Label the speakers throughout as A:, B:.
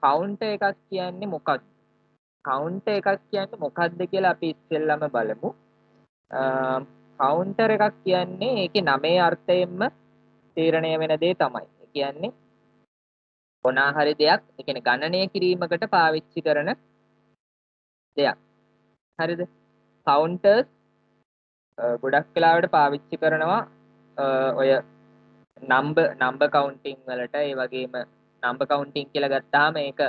A: Counter එකක් කියන්නේ මොකක්ද? කවුන්ටර් එකක් කියන්නේ මොකක්ද කියලා අපි ඉස්සෙල්ලාම බලමු. කවුන්ටර් එකක් කියන්නේ ඒකේ නමේ අර්ථයෙන්ම තීරණය වෙන දේ තමයි. ඒ කියන්නේ මොනවා හරි දෙයක්, ඒ කියන්නේ ගණනය කිරීමකට පාවිච්චි කරන දෙයක්. හරිද? කවුන්ටර්ස් ගොඩක් වෙලාවට පාවිච්චි කරනවා ඔය නම්බර් කවුන්ටිං වලට. ඒ වගේම නම්බර් කවුන්ටිං කියලා ගත්තාම ඒක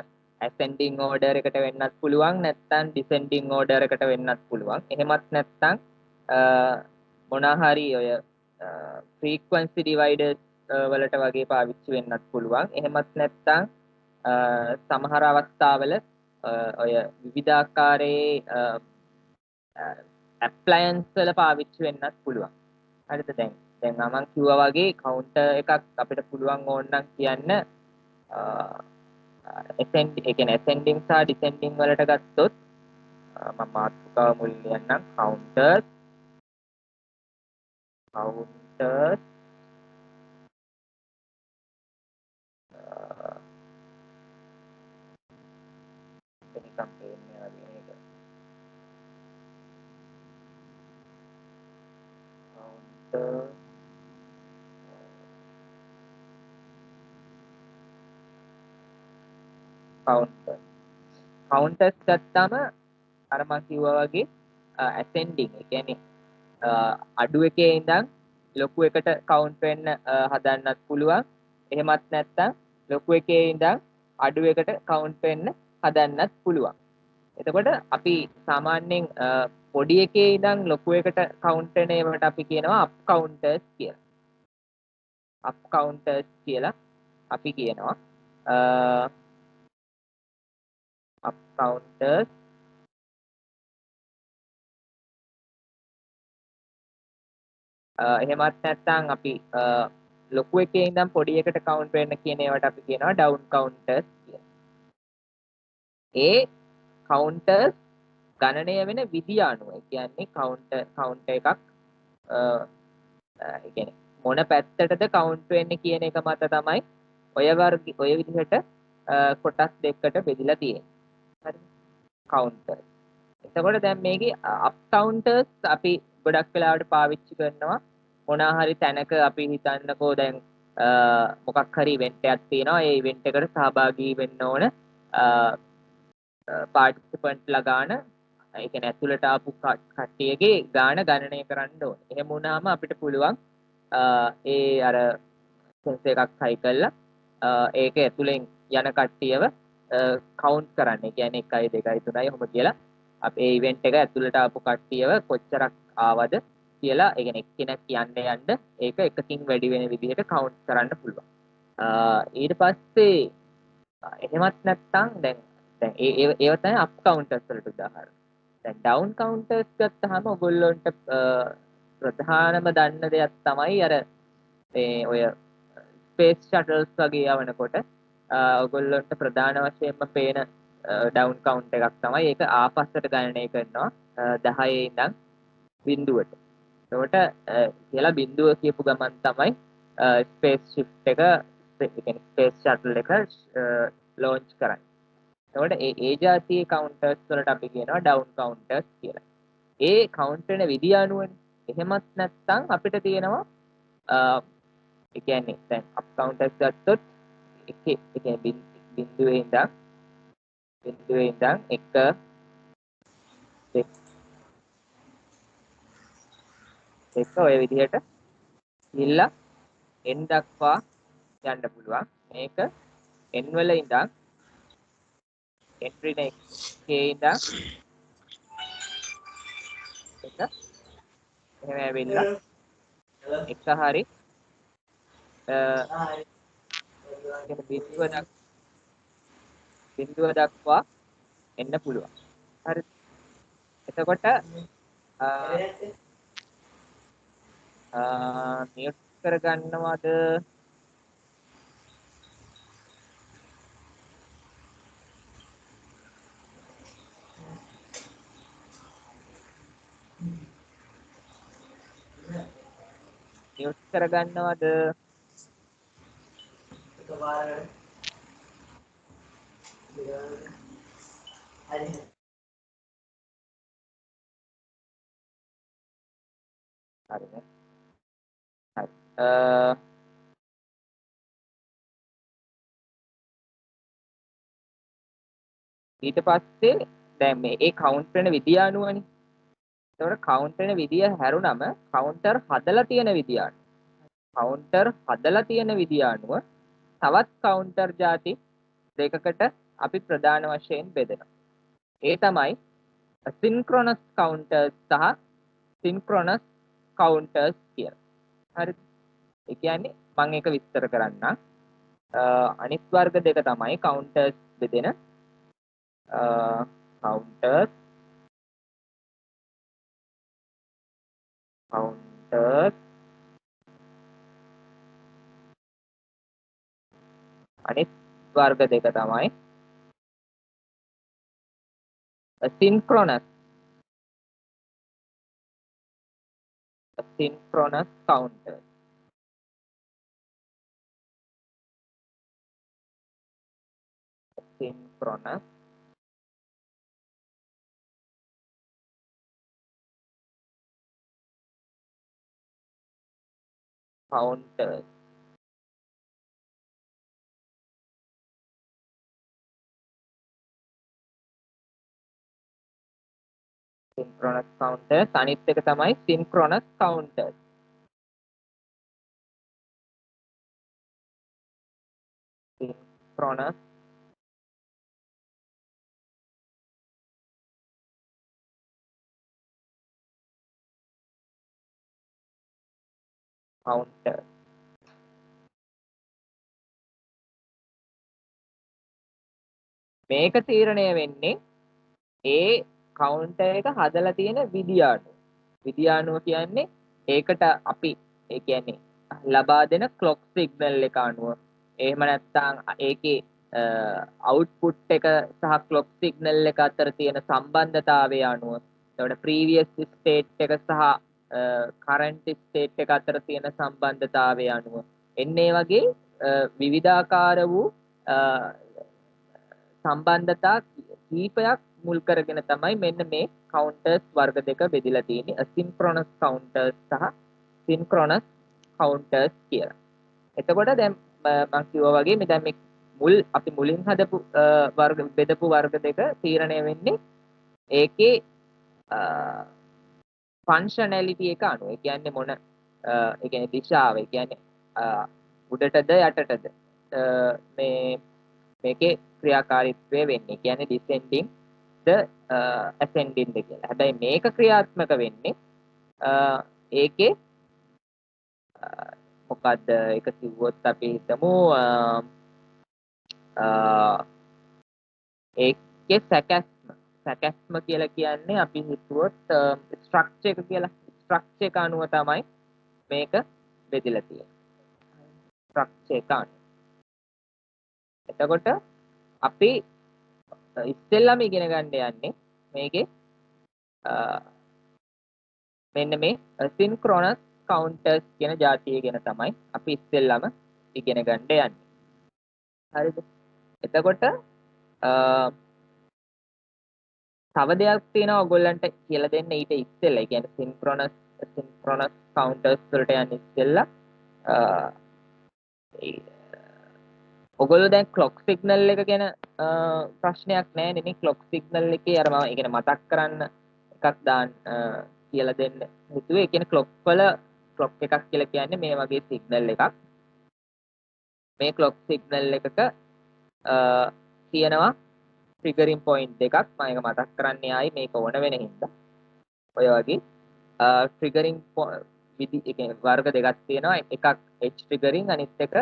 A: ascending order එකට වෙන්නත් පුළුවන්, නැත්නම් descending order එකට වෙන්නත් පුළුවන්. එහෙමත් නැත්නම් මොනවා හරි ඔය frequency dividers වලට වගේ පාවිච්චි වෙන්නත් පුළුවන්. එහෙමත් නැත්නම් සමහර අවස්ථාවල ඔය විවිධාකාරයේ appliance වල පාවිච්චි වෙන්නත් පුළුවන්. හරිද? දැන් මම කිව්වා වගේ කවුන්ටර් එකක් අපිට පුළුවන් ඕනනම් කියන්න ඒ කියන්නේ ascending සහ descending වලට ගත්තොත් මම මාතෘකාව මුල් ලියන්නම්. counters නිකම් පේන්නේ වගේ නේද? counters ගත්තාම අර මම කිව්වා වගේ ascending, ඒ කියන්නේ අඩු එකේ ඉඳන් ලොකු එකට කවුන්ට් වෙන්න හදන්නත් පුළුවන්. එහෙමත් නැත්නම් ලොකු එකේ ඉඳන් අඩු එකට කවුන්ට් වෙන්න හදන්නත් පුළුවන්. එතකොට අපි සාමාන්‍යයෙන් පොඩි එකේ ඉඳන් ලොකු එකට කවුන්ට් වෙන ඒවට අපි කියනවා අප් කවුන්ටර්ස් කියලා. අප් කවුන්ටර්ස් කියලා අපි කියනවා. අප් කවුන්ටර්ස් එහෙමත් නැත්නම් අපි ලොකු එකේ ඉඳන් පොඩි එකට කවුන්ට් වෙන්න කියන ඒවට අපි කියනවා ඩවුන් කවුන්ටර්ස් කියලා. ඒ කවුන්ටර්ස් ගණනය වෙන විදිය අනුව, ඒ කියන්නේ කවුන්ටර් එකක් ඒ කියන්නේ මොන පැත්තටද කවුන්ට් වෙන්නේ කියන එක මත තමයි ඔය විදිහට කොටස් දෙකකට බෙදලා තියෙන්නේ. හරි? කවුන්ටර්. එතකොට දැන් මේකේ අප් කවුන්ටර්ස් අපි ගොඩක් වෙලාවට පාවිච්චි කරනවා මොනවා හරි තැනක. අපි හිතන්නකෝ දැන් මොකක් හරි ඉවෙන්ට් එකක් තියෙනවා. ඒ ඉවෙන්ට් එකට සහභාගී වෙන්න ඕන පාටිසිපන්ට්ලා ගාන, ඒ කියන්නේ ඇතුළට ආපු කට්ටියගේ ගාන ගණනය කරන්න ඕනේ. එහෙම වුණාම අපිට පුළුවන් ඒ අර සෙන්සර් එකක් හයි කරලා ඒක ඇතුලෙන් යන කට්ටියව කවුන්ට් කරන්න. ඒ කියන්නේ 1 2 3 ඔහොම කියලා අපි ඒ ඉවෙන්ට් එක ඇතුළට ආපු කට්ටියව කොච්චරක් ආවද කියලා, ඒ කියන්නේ එක්කෙනෙක් යන්න ඒක එකකින් වැඩි වෙන විදිහට කවුන්ට් කරන්න පුළුවන්. ඊට පස්සේ එහෙමත් නැත්නම් දැන් ඒව තමයි අප් කවුන්ටර්ස් වලට උදාහරණ. දැන් ඩවුන් කවුන්ටර්ස් ගත්තාම ඔයගොල්ලන්ට ප්‍රධානම දන්න දෙයක් තමයි අර මේ ඔය ස්පේස් ෂටල්ස් වගේ යවනකොට ඔයගොල්ලන්ට ප්‍රධාන වශයෙන්ම පේන ඩවුන් කවුන්ට් එකක් තමයි. ඒක ආපස්සට ගණනය කරනවා 10 ඉඳන් 0ට. එතකොට කියලා 0 කියපු ගමන් තමයි ස්පේස් ෂිප් එක, ඒ කියන්නේ ස්පේස් ෂටල් එක ලොන්ච් කරන්නේ. එතකොට ඒ જાතියේ කවුන්ටර්ස් වලට අපි කියනවා ඩවුන් කවුන්ටර්ස් කියලා. ඒ කවුන්ට් වෙන විදිය අනුවනේ. එහෙමත් නැත්නම් අපිට තියෙනවා ඒ කියන්නේ දැන් අප් කවුන්ටර්ස් ගත්තොත් එකේ ඒ කියන්නේ බිඳුවේ ඉඳන් 1 2 ඔය විදිහට ගිහිල්ලා n දක්වා යන්න පුළුවන්. මේක n වල ඉඳන් entry එකේ ඉඳන් එක එහෙම ඇවිල්ලා එක හරි බිඳුව දක්වා එන්න පුළුවන්. හරි. එතකොට මියුට් කරගන්නවද? මියුට් කරගන්නවද? හරිනේ. හරි. ඊට පස්සේ දැන් මේ කවුන්ට් වෙන විදිය අනුවනේ. ඒතකොට කවුන්ට් වෙන විදිය හැරුණම කවුන්ටර් හදලා තියෙන විදිය අනුව. කවුන්ටර් හදලා තියෙන විදිය අනුව තවත් කවුන්ටර් ಜಾති දෙකකට අපි ප්‍රධාන වශයෙන් බෙදෙනවා. ඒ තමයි සින්ක්‍රොනස් කවුන්ටර්ස් සහ සින්ක්‍රොනස් කවුන්ටර්ස් කියලා. හරිද? ඒ කියන්නේ මම ඒක විස්තර කරන්නම්. අනිත් වර්ග දෙක තමයි කවුන්ටර්ස් බෙදෙන counters counters අනිත් වර්ග දෙක තමයි synchronous counters. Synchronous counters. Synchronous counters අනිත් එක තමයි synchronous counters. Synchronous counters. මේක තීරණය වෙන්නේ ඒ කවුන්ටර් එක හදලා තියෙන විදිය අනුව. විදිය අනුව කියන්නේ ඒකට අපි ඒ කියන්නේ ලබා දෙන ක්ලොක් සිග්නල් එක අනුව. එහෙම නැත්නම් ඒකේ අවුට්පුට් එක සහ ක්ලොක් සිග්නල් එක අතර තියෙන සම්බන්ධතාවය අනුව. එතකොට ප්‍රීවියස් ස්ටේට් එක සහ කරන්ට් ස්ටේට් එක අතර තියෙන සම්බන්ධතාවය අනුව. එන්නේ වගේ විවිධාකාර වූ සම්බන්ධතා කීපයක් මුල් කරගෙන තමයි මෙන්න මේ කවුන්ටර්ස් වර්ග දෙක බෙදලා තියෙන්නේ asynchronous counters සහ synchronous counters කියලා. එතකොට දැන් මම කිව්වා වගේ මේ දැන් මේ අපි මුලින් හදපු වර්ග බෙදපු වර්ග දෙක තීරණය වෙන්නේ ඒකේ ෆන්ක්ෂනැලිටි එක අනුව. ඒ කියන්නේ මොන ඒ කියන්නේ දිශාව. ඒ කියන්නේ උඩටද යටටද මේකේ ක්‍රියාකාරීත්වය වෙන්නේ. කියන්නේ descending ද ascending ද කියලා. හැබැයි මේක ක්‍රියාත්මක වෙන්නේ ඒකේ මොකද්ද ඒක කිව්වොත් අපි හිතමු ඒකේ සැකැස්ම කියලා කියන්නේ අපි හිතුවොත් ස්ට්‍රක්චර් එක කියලා. ස්ට්‍රක්චර් එක අනුව තමයි මේක බෙදලා තියෙන්නේ. ස්ට්‍රක්චර් එක අනුව. එතකොට අපි ඉස්සෙල්ලාම ඉගෙන ගන්න යන්නේ මේකේ මෙන්න මේ සින්ක්‍රොනස් කවුන්ටර්ස් කියන જાතිය ගැන තමයි අපි ඉස්සෙල්ලාම ඉගෙන ගන්න යන්නේ. හරිද? එතකොට තව දෙයක් තියෙනවා ඔයගොල්ලන්ට කියලා දෙන්න ඊට ඉස්සෙල්ලා. ඒ කියන්නේ සින්ක්‍රොනස් කවුන්ටර්ස් වලට යන්න ඉස්සෙල්ලා ඔයගොල්ලෝ දැන් ක්ලොක් සිග්නල් එක ගැන ප්‍රශ්නයක් නැහැ නේ. ක්ලොක් සිග්නල් එකේ අර මම ඉගෙන මතක් කරන්න එකක් දාන්න කියලා දෙන්න හිතුවේ. ඒ කියන්නේ ක්ලොක් වල ක්ලොක් එකක් කියලා කියන්නේ මේ වගේ සිග්නල් එකක්. මේ ක්ලොක් සිග්නල් එකක තියෙනවා ට්‍රිගරින් පොයින්ට් දෙකක්. මම ඒක මතක් කරන්නේ ආයි මේක ඕන වෙන හින්දා. ඔය වගේ ට්‍රිගරින් විදි ඒ කියන්නේ වර්ග දෙකක් තියෙනවා. එකක් H ට්‍රිගරින් අනිත් එක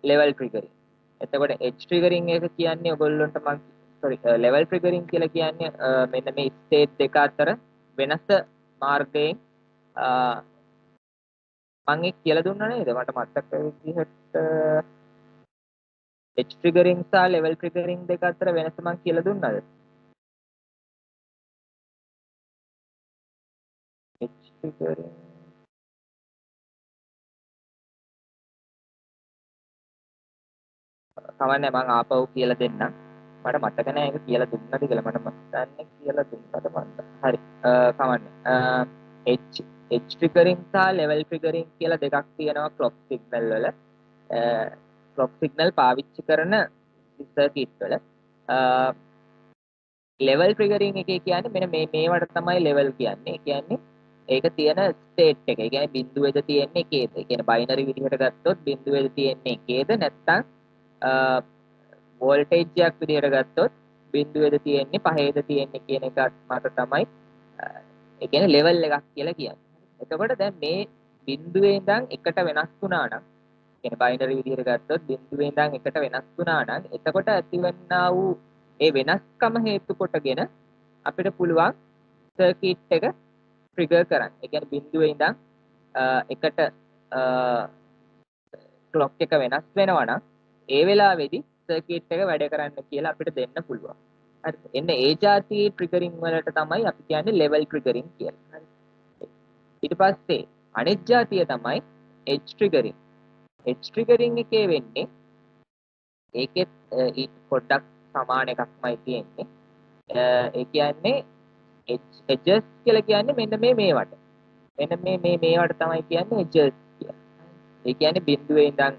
A: ලෙවල් ට්‍රිගරින්. එතකොට H ට්‍රිගරින් එක කියන්නේ ඔයගොල්ලන්ට ලෙවල් ට්‍රිගරින් කියලා කියන්නේ මෙන්න මේ ස්ටේට් දෙක අතර වෙනස මාර්ගයෙන් මම ඒක කියලා දුන්නා නේද? මට මතක විදිහට H ට්‍රිගරින් සහ ලෙවල් ට්‍රිගරින් දෙක අතර වෙනස මම කියලා දුන්නාද? H කවන්නේ මම ආපහු කියලා දෙන්නම්. මට මතක නෑ ඒක කියලා දුන්නද කියලා. මට මතන්නේ කියලා දුන්නද මන්ද. හරි. කවන්නේ. edge triggering සහ level triggering කියලා දෙකක් තියෙනවා clock signal වල. clock signal පාවිච්චි කරන circuit වල. level triggering එකේ කියන්නේ මෙන්න මේවට තමයි level කියන්නේ. ඒ කියන්නේ ඒක තියෙන ස්ටේට් එක. ඒ කියන්නේ බිඳුවේද තියෙන්නේ එකේද? ඒ කියන්නේ බයිනරි විදිහට ගත්තොත් බිඳුවේද තියෙන්නේ එකේද නැත්නම් වෝල්ටේජ් එකක් විදිහට ගත්තොත් බිඳුවේද තියෙන්නේ පහේද තියෙන්නේ කියන එක මත තමයි ඒ කියන්නේ ලෙවල් එකක් කියලා කියන්නේ. එතකොට දැන් මේ බිඳුවේ ඉඳන් එකට වෙනස් වුණා නම් කියන්නේ බයිනරි විදිහට ගත්තොත් බිඳුවේ ඉඳන් එකට වෙනස් වුණා නම් එතකොට ඇතිවන්නා වූ ඒ වෙනස්කම හේතු කොටගෙන අපිට පුළුවන් සර්කිට් එක ට්‍රිගර් කරන්න. ඒ කියන්නේ බිඳුවේ ඉඳන් එකට ක්ලොක් එක වෙනස් වෙනවා නම් ඒ වෙලාවේදී සර්කිට් එක වැඩ කරන්න කියලා අපිට දෙන්න පුළුවන්. හරිද? එන්න ඒ જાතියේ ට්‍රිගරින් වලට තමයි අපි කියන්නේ ලෙවල් ට්‍රිගරින් කියලා. හරි. ඊට පස්සේ අනිත් જાතිය තමයි එජ් ට්‍රිගරින්. එජ් ට්‍රිගරින් එකේ වෙන්නේ ඒකෙත් ඊට පොඩ්ඩක් සමාන එකක්මයි තියෙන්නේ. ඒ කියන්නේ එජස් කියලා කියන්නේ මෙන්න මේවට. මෙන්න මේවට තමයි කියන්නේ එජස් කියලා. ඒ කියන්නේ බිඳුවේ ඉඳන්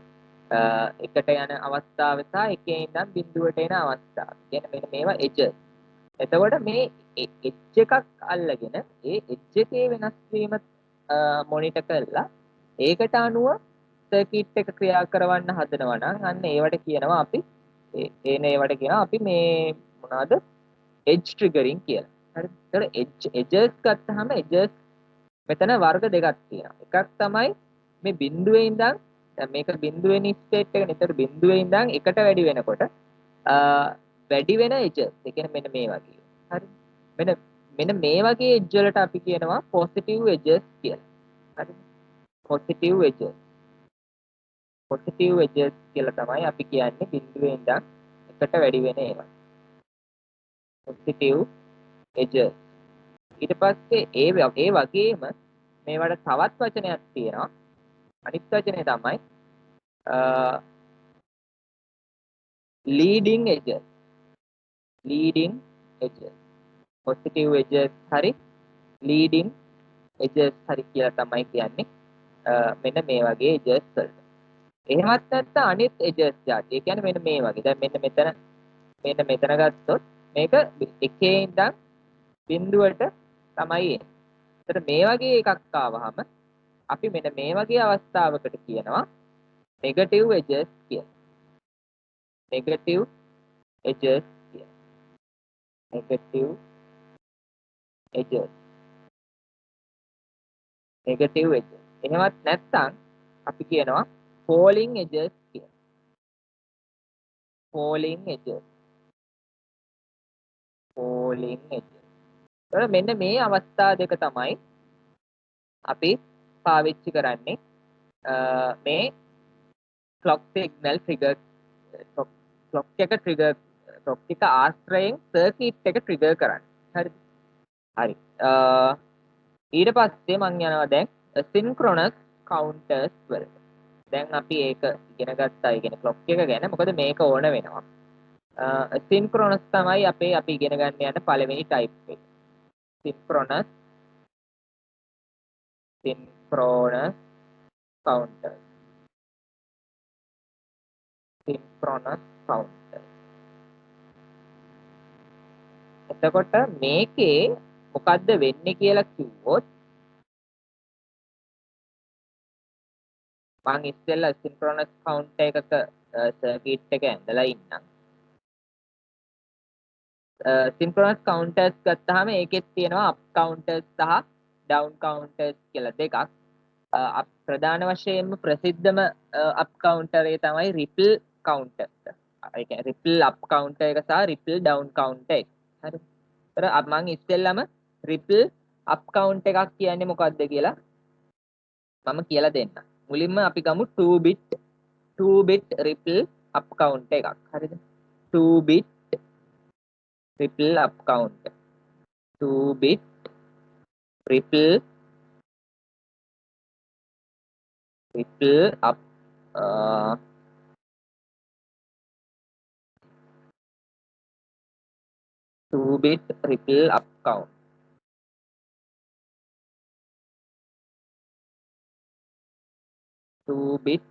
A: එකට යන අවස්ථාව සහ එකේ ඉඳන් බිඳුවට එන අවස්ථාව. කියන්නේ මෙන්න මේවා එජස්. එතකොට මේ එජ් එකක් අල්ලගෙන ඒ එජ් එකේ වෙනස් වීම මොනිටර් කරලා ඒකට අනුව සර්කිට් එක ක්‍රියා කරවන්න හදනවා නම් අන්න ඒවට කියනවා අපි ඒවට කියනවා අපි මේ මොනවාද එජ් ට්‍රිගරින් කියලා. හරිද? ඒතර එජස් ගත්තාම එජස් මෙතන වර්ග දෙකක් තියෙනවා. එකක් තමයි මේ බිඳුවේ ඉඳන් දැන් මේක බිඳුවේ ස්ටේට් එකනේ. ඒතර බිඳුවේ ඉඳන් එකට වැඩි වෙනකොට වැඩි වෙන එජස්. ඒ කියන්නේ මෙන්න මේ වගේ. හරි? මෙන්න මේ වගේ එජ් වලට අපි කියනවා පොසිටිව් එජස් කියලා. හරි? Positive edges. පොසිටිව් එජස් කියලා තමයි අපි කියන්නේ බිඳුවේ ඉඳන් එකට වැඩි වෙන ඒවා. Positive edges. ඊට පස්සේ ඒ වගේම මේවට තවත් වචනයක් තියෙනවා. අනිත් වචනේ තමයි leading edges. leading edges. positive edges හරි leading edges හරි කියලා තමයි කියන්නේ. මෙන්න මේ වගේ edges වලට. එහෙමත් නැත්නම් අනිත් edges જાති. ඒ කියන්නේ මෙන්න මේ වගේ. දැන් මෙන්න මෙතන ගත්තොත් මේක එකේ ඉඳන් බිඳුවට තමයි එන්නේ. ඒතර මේ වගේ එකක් ආවහම අපි මෙන්න මේ වගේ අවස්ථාවකට කියනවා නෙගටිව් එජස් කියලා. නෙගටිව් එජස් කියලා. Negative edges. Negative edges. එහෙමත් නැත්නම් අපි කියනවා falling edges කියලා. falling edges. falling edges. ඒතර මෙන්න මේ අවස්ථා දෙක තමයි අපි පාවිච්චි කරන්නේ මේ clock signal trigger clock එක trigger clock එක ආශ්‍රයෙන් circuit එක trigger කරන්න. හරිද? හරි. ඊට පස්සේ මම යනවා දැන් synchronous counters වලට. දැන් අපි ඒක ඉගෙන ගත්තා. ඒ කියන්නේ clock එක ගැන. මොකද මේක ඕන වෙනවා. synchronous තමයි අපි ඉගෙන ගන්න යන පළවෙනි type එක. synchronous counters. synchronous counters. එතකොට මේකේ මොකද්ද වෙන්නේ කියලා කිව්වොත් මම ඉස්සෙල්ලා synchronous counter එකක circuit එක ඇඳලා ඉන්නම්. synchronous counters ගත්තාම ඒකෙත් තියෙනවා up counters සහ down counters කියලා දෙකක්. ප්‍රධාන වශයෙන්ම ප්‍රසිද්ධම up counter එක තමයි ripple counter. ඒ කියන්නේ ripple up counter එක සහ ripple down counter එක. හරි. ඒතර මම ඉස්සෙල්ලාම ripple up count එකක් කියන්නේ මොකක්ද කියලා මම කියලා දෙන්නම්. මුලින්ම අපි ගමු 2 bit ripple up count එකක්. හරිද? 2 bit ripple up count. 2 bit ripple up 2 bit ripple up count. Two bit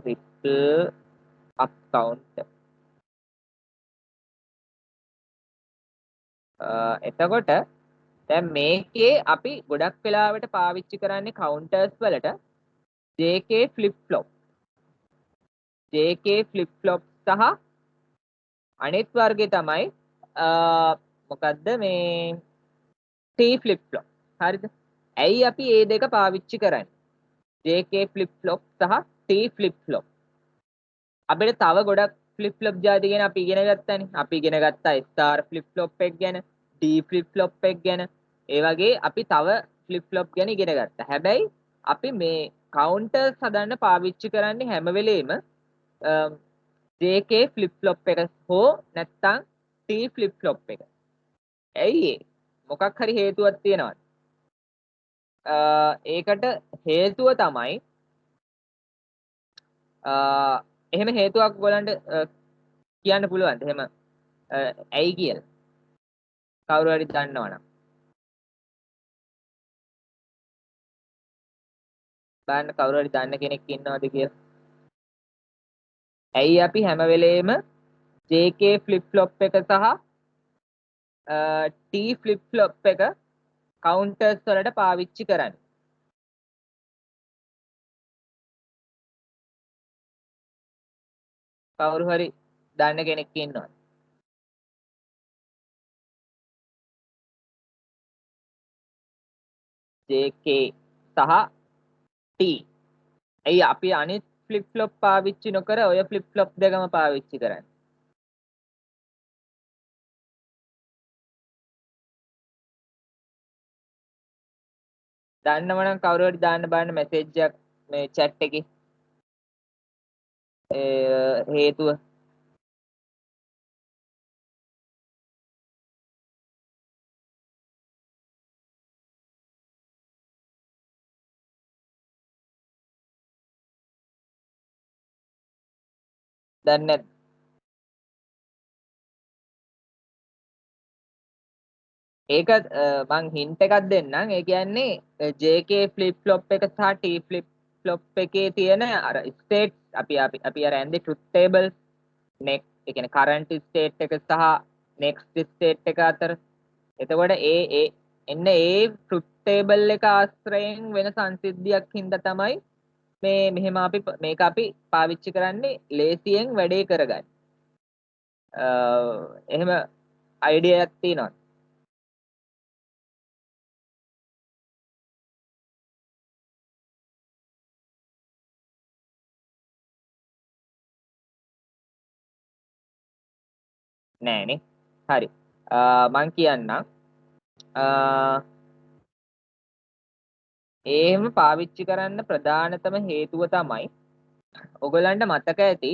A: ripple up count. එතකොට දැන් මේකේ අපි ගොඩක් වෙලාවට පාවිච්චි කරන්නේ counters වලට JK flip flop. JK flip flop සහ අනිත් වර්ගය තමයි මොකද්ද මේ T flip flop. හරිද? ඇයි අපි මේ දෙක පාවිච්චි කරන්නේ? JK flip flop සහ T flip flop. අපිට තව ගොඩක් flip flop જાති ගැන අපි ඉගෙන ගත්තානේ. අපි ඉගෙන ගත්තා star flip flop එක ගැන, D flip flop එක ගැන. ඒ වගේ අපි තව flip flop ගැන ඉගෙන ගත්තා. හැබැයි අපි මේ counters හදන්න පාවිච්චි කරන්නේ හැම වෙලෙම JK flip flop එක හෝ නැත්නම් T flip flop එක. ඇයි ඒ? මොකක් හරි හේතුවක් තියෙනවද? ඒකට හේතුව තමයි එහෙම හේතුවක් ඔයගලන්ට කියන්න පුළුවන්ද? එහෙම ඇයි කියලා. කවුරු හරි දන්නවනම්. බලන්න කවුරු හරි දන්න කෙනෙක් ඉන්නවද කියලා. ඇයි අපි හැම වෙලේම JK flip flop එක සහ T flip flop එක counters වලට පාවිච්චි කරන්නේ? කවුරු හරි දන්න කෙනෙක් ඉන්නවද? JK සහ T. ඇයි අපි අනිත් flip flop පාවිච්චි නොකර ඔය flip flop දෙකම පාවිච්චි කරන්නේ? දන්නවනම් කවුරු හරි දාන්න බලන්න මැසේජ් එකක් මේ chat එකේ හේතුව. දන්නේ නැද්ද? ඒක මං හින්ට් එකක් දෙන්නම්. ඒ කියන්නේ JK flip flop එක සහ T flip flop එකේ තියෙන අර ස්ටේට් අපි අර ඇන්දේ truth table next ඒ කියන්නේ current state එක සහ next state එක අතර. එතකොට එන්න ඒ truth table එක ආශ්‍රයෙන් වෙන සංසිද්ධියක් හින්දා තමයි මෙහෙම මේක අපි පාවිච්චි කරන්නේ ලේසියෙන් වැඩේ කරගන්න. එහෙම අයිඩියා එකක් තියෙනවද? නෑනේ. හරි. මං කියන්නම්. එහෙම පාවිච්චි කරන්න ප්‍රධානතම හේතුව තමයි ඔයගලන්ට මතක ඇති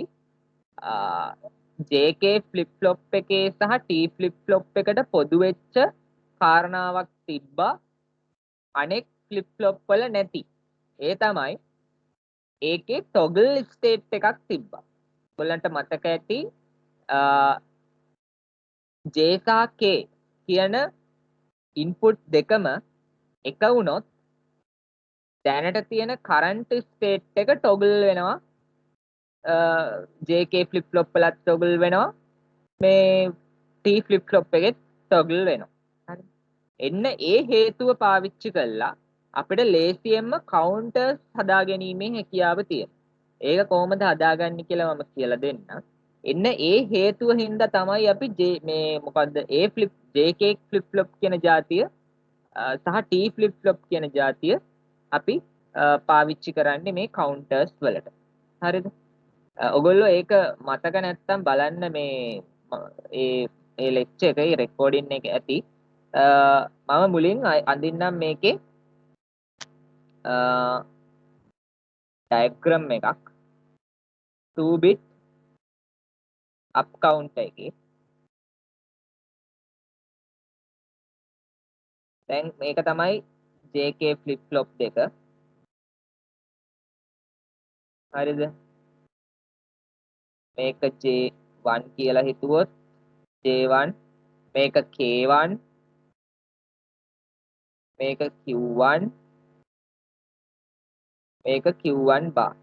A: JK flip flop එකේ සහ T flip flop එකට පොදු වෙච්ච කාරණාවක් තිබ්බා අනෙක් flip flop වල නැති. ඒ තමයි ඒකේ toggle state එකක් තිබ්බා. ඔයගලන්ට මතක ඇති J සහ K කියන input දෙකම එක වුණොත් දැනට තියෙන current state එක toggle වෙනවා. JK flip flop වලත් toggle වෙනවා. මේ T flip flop එකෙත් toggle වෙනවා. හරි. එන්න ඒ හේතුව පාවිච්චි කළා අපිට ලේසියෙන්ම counters හදා ගැනීමේ හැකියාව තියෙනවා. ඒක කොහොමද හදාගන්නේ කියලා මම කියලා දෙන්නම්. එන්න ඒ හේතුව හින්දා තමයි අපි මේ මොකද්ද JK flip flop කියන જાතිය සහ T flip flop කියන જાතිය අපි පාවිච්චි කරන්නේ මේ counters වලට. හරිද? ඔගොල්ලෝ ඒක මතක නැත්තම් බලන්න මේ ඒ ලෙක්චර් එකේ රෙකෝඩින් එක ඇති. මම මුලින් අඳින්නම් මේකේ ඩයග්‍රෑම් එකක් 2 bit up counter එකේ. දැන් මේක තමයි JK flip flop දෙක. හරිද? මේක J1 කියලා හිතුවොත් J1 මේක K1 මේක Q1 මේක Q1 bar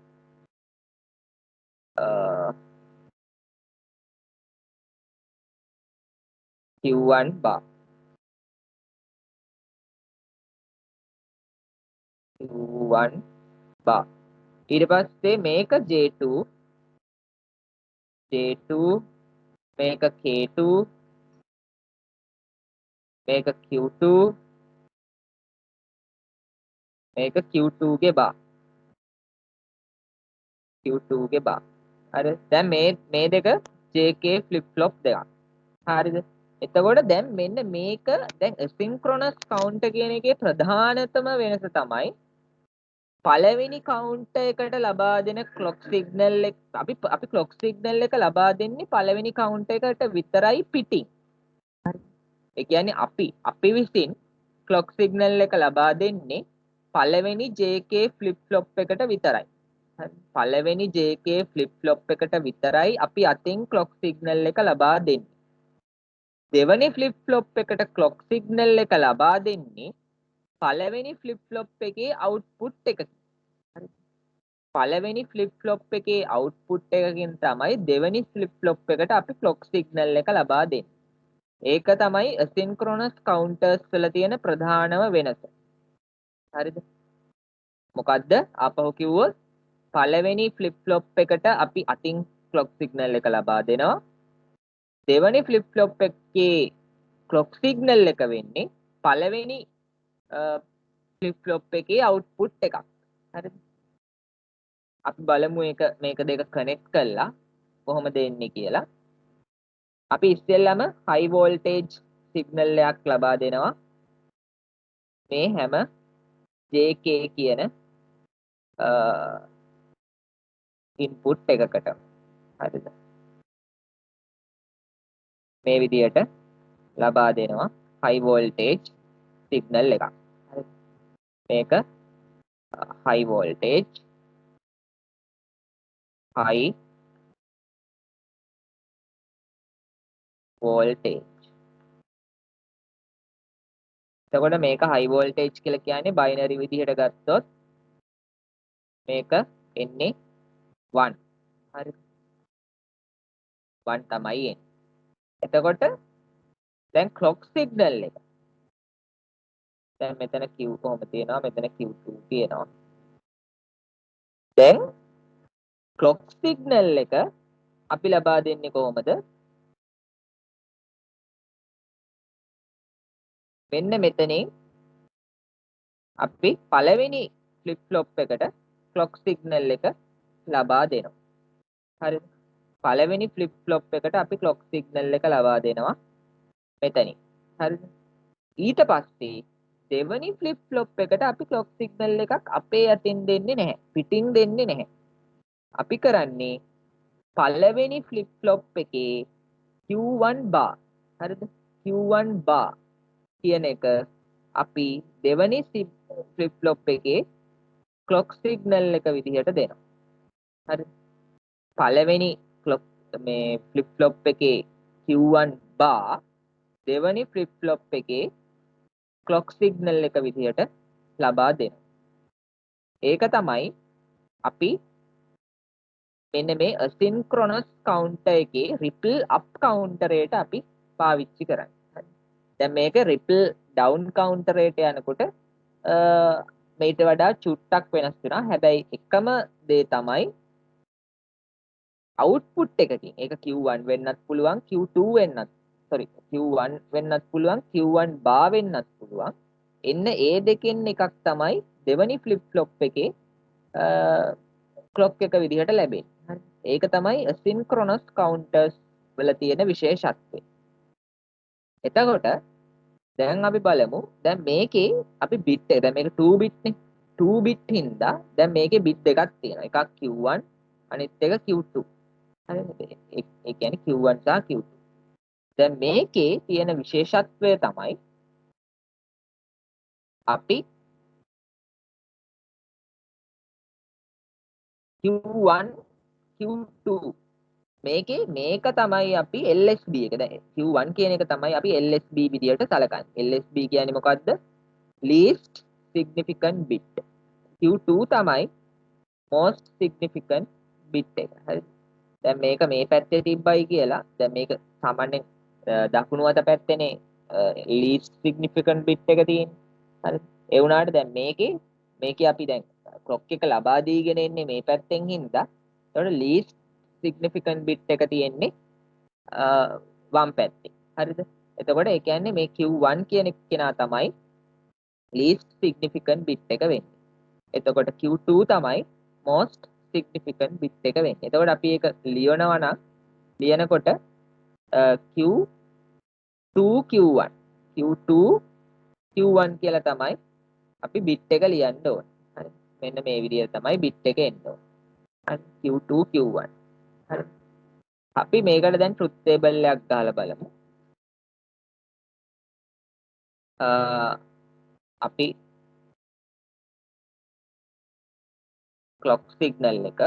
A: Q1 bar Q1 bar ඊට පස්සේ මේක J2 මේක K2 මේක Q2 මේක Q2 ගේ bar Q2 ගේ bar හරි දැන් මේ දෙක JK flip flop දෙකක් හරිද එතකොට දැන් මෙන්න මේක දැන් asynchronous count කියන එකේ ප්‍රධානතම වෙනස තමයි පළවෙනි කවුන්ටර් එකට ලබා දෙන ක්ලොක් සිග්නල් එක අපි ක්ලොක් සිග්නල් එක ලබා දෙන්නේ පළවෙනි කවුන්ටර් එකට විතරයි පිටින්. හරි. ඒ කියන්නේ අපි විසින් ක්ලොක් සිග්නල් එක ලබා දෙන්නේ පළවෙනි JK flip flop එකට විතරයි. හරි. පළවෙනි JK flip flop එකට විතරයි අපි අතින් ක්ලොක් සිග්නල් එක ලබා දෙන්නේ. දෙවැනි flip flop එකට ක්ලොක් සිග්නල් එක ලබා දෙන්නේ පළවෙනි flip flop එකේ output එකකින්. හරි. පළවෙනි flip flop එකේ output එකකින් තමයි දෙවෙනි flip flop එකට අපි clock signal එක ලබා දෙන්නේ. ඒක තමයි asynchronous counters වල තියෙන ප්‍රධානම වෙනස. හරිද? මොකද්ද? ආපහු කිව්වොත් පළවෙනි flip flop එකට අපි අතින් clock signal එක ලබා දෙනවා. දෙවෙනි flip flop එකේ clock signal එක වෙන්නේ පළවෙනි flip flop එකේ output එකක්. හරිද? අපි බලමු මේක දෙක කනෙක්ට් කරලා කොහොමද එන්නේ කියලා. අපි ඉස්සෙල්ලාම high voltage signal එකක් ලබා දෙනවා මේ හැම JK කියන input එකකට. හරිද? මේ විදියට ලබා දෙනවා high voltage signal එකක්. හරිද? මේක high voltage එතකොට මේක high voltage කියලා කියන්නේ binary විදිහට ගත්තොත් මේක එන්නේ 1. හරි. 1 තමයි එන්නේ. එතකොට දැන් clock signal එක. දැන් මෙතන Q කොහොම තියෙනවා මෙතන Q2 තියෙනවා. දැන් clock signal එක අපි ලබා දෙන්නේ කොහොමද? මෙන්න මෙතනින් අපි පළවෙනි flip flop එකට clock signal එක ලබා දෙනවා. හරිද? පළවෙනි flip flop එකට අපි clock signal එක ලබා දෙනවා මෙතනින්. හරිද? ඊට පස්සේ දෙවෙනි flip flop එකට අපි clock signal එකක් අපේ අතින් දෙන්නේ නැහැ. පිටින් දෙන්නේ නැහැ. අපි කරන්නේ පළවෙනි flip flop එකේ Q1 bar. හරිද? Q1 bar කියන එක අපි දෙවෙනි flip flop එකේ clock signal එක විදිහට දෙනවා. හරි. පළවෙනි clock මේ flip flop එකේ Q1 bar දෙවෙනි flip flop එකේ clock signal එක විදිහට ලබා දෙනවා. ඒක තමයි අපි මෙන්න මේ asynchronous counter එකේ ripple up counter එකට අපි පාවිච්චි කරන්නේ. දැන් මේක ripple down counter එකට යනකොට මේට වඩා චුට්ටක් වෙනස් වෙනවා. හැබැයි එකම දේ තමයි output එකකින් ඒක Q1 වෙන්නත් පුළුවන් Q2 වෙන්නත් Q1 වෙන්නත් පුළුවන් Q1 bar වෙන්නත් පුළුවන්. එන්න ඒ දෙකෙන් එකක් තමයි දෙවනි flip flop එකේ clock එක විදිහට ලැබෙන්නේ. හරි. ඒක තමයි asynchronous counters වල තියෙන විශේෂත්වය. එතකොට දැන් අපි බලමු දැන් මේකේ අපි bit එක දැන් මේක 2 bit නේ 2 bit හින්දා දැන් මේකේ bit දෙකක් තියෙනවා. එකක් Q1 අනිත් එක Q2. හරිද? ඒ කියන්නේ Q1 සහ Q2. දැන් මේකේ තියෙන විශේෂත්වය තමයි අපි Q1 Q2 මේකේ මේක තමයි අපි LSB එක. දැන් Q1 කියන එක තමයි අපි LSB විදියට සලකන්නේ. LSB කියන්නේ මොකද්ද? least significant bit. Q2 තමයි most significant bit එක. හරි. දැන් මේක මේ පැත්තේ තිබ්බයි කියලා දැන් මේක සාමාන්‍යයෙන් දකුණු අත පැත්තේනේ least significant bit එක තියෙන්නේ. හරි. ඒ වුණාට දැන් මේකේ අපි දැන් clock එක ලබා දීගෙන ඉන්නේ මේ පැත්තෙන් හින්දා ඒකට least significant bit එක තියෙන්නේ වම් පැත්තේ. හරිද? එතකොට ඒ කියන්නේ මේ Q1 කියන කෙනා තමයි least significant bit එක වෙන්නේ. එතකොට Q2 තමයි most significant bit එක වෙන්නේ. එතකොට අපි ඒක ලියනවා නම් ලියනකොට Q2 Q1 Q2 Q1 කියලා තමයි අපි bit එක ලියන්න ඕනේ. හරි. මෙන්න මේ විදිහට තමයි bit එක එන්න ඕනේ. හරි. Q2 Q1. හරි. අපි මේකට දැන් truth table එකක් ගහලා බලමු. අපි clock signal එක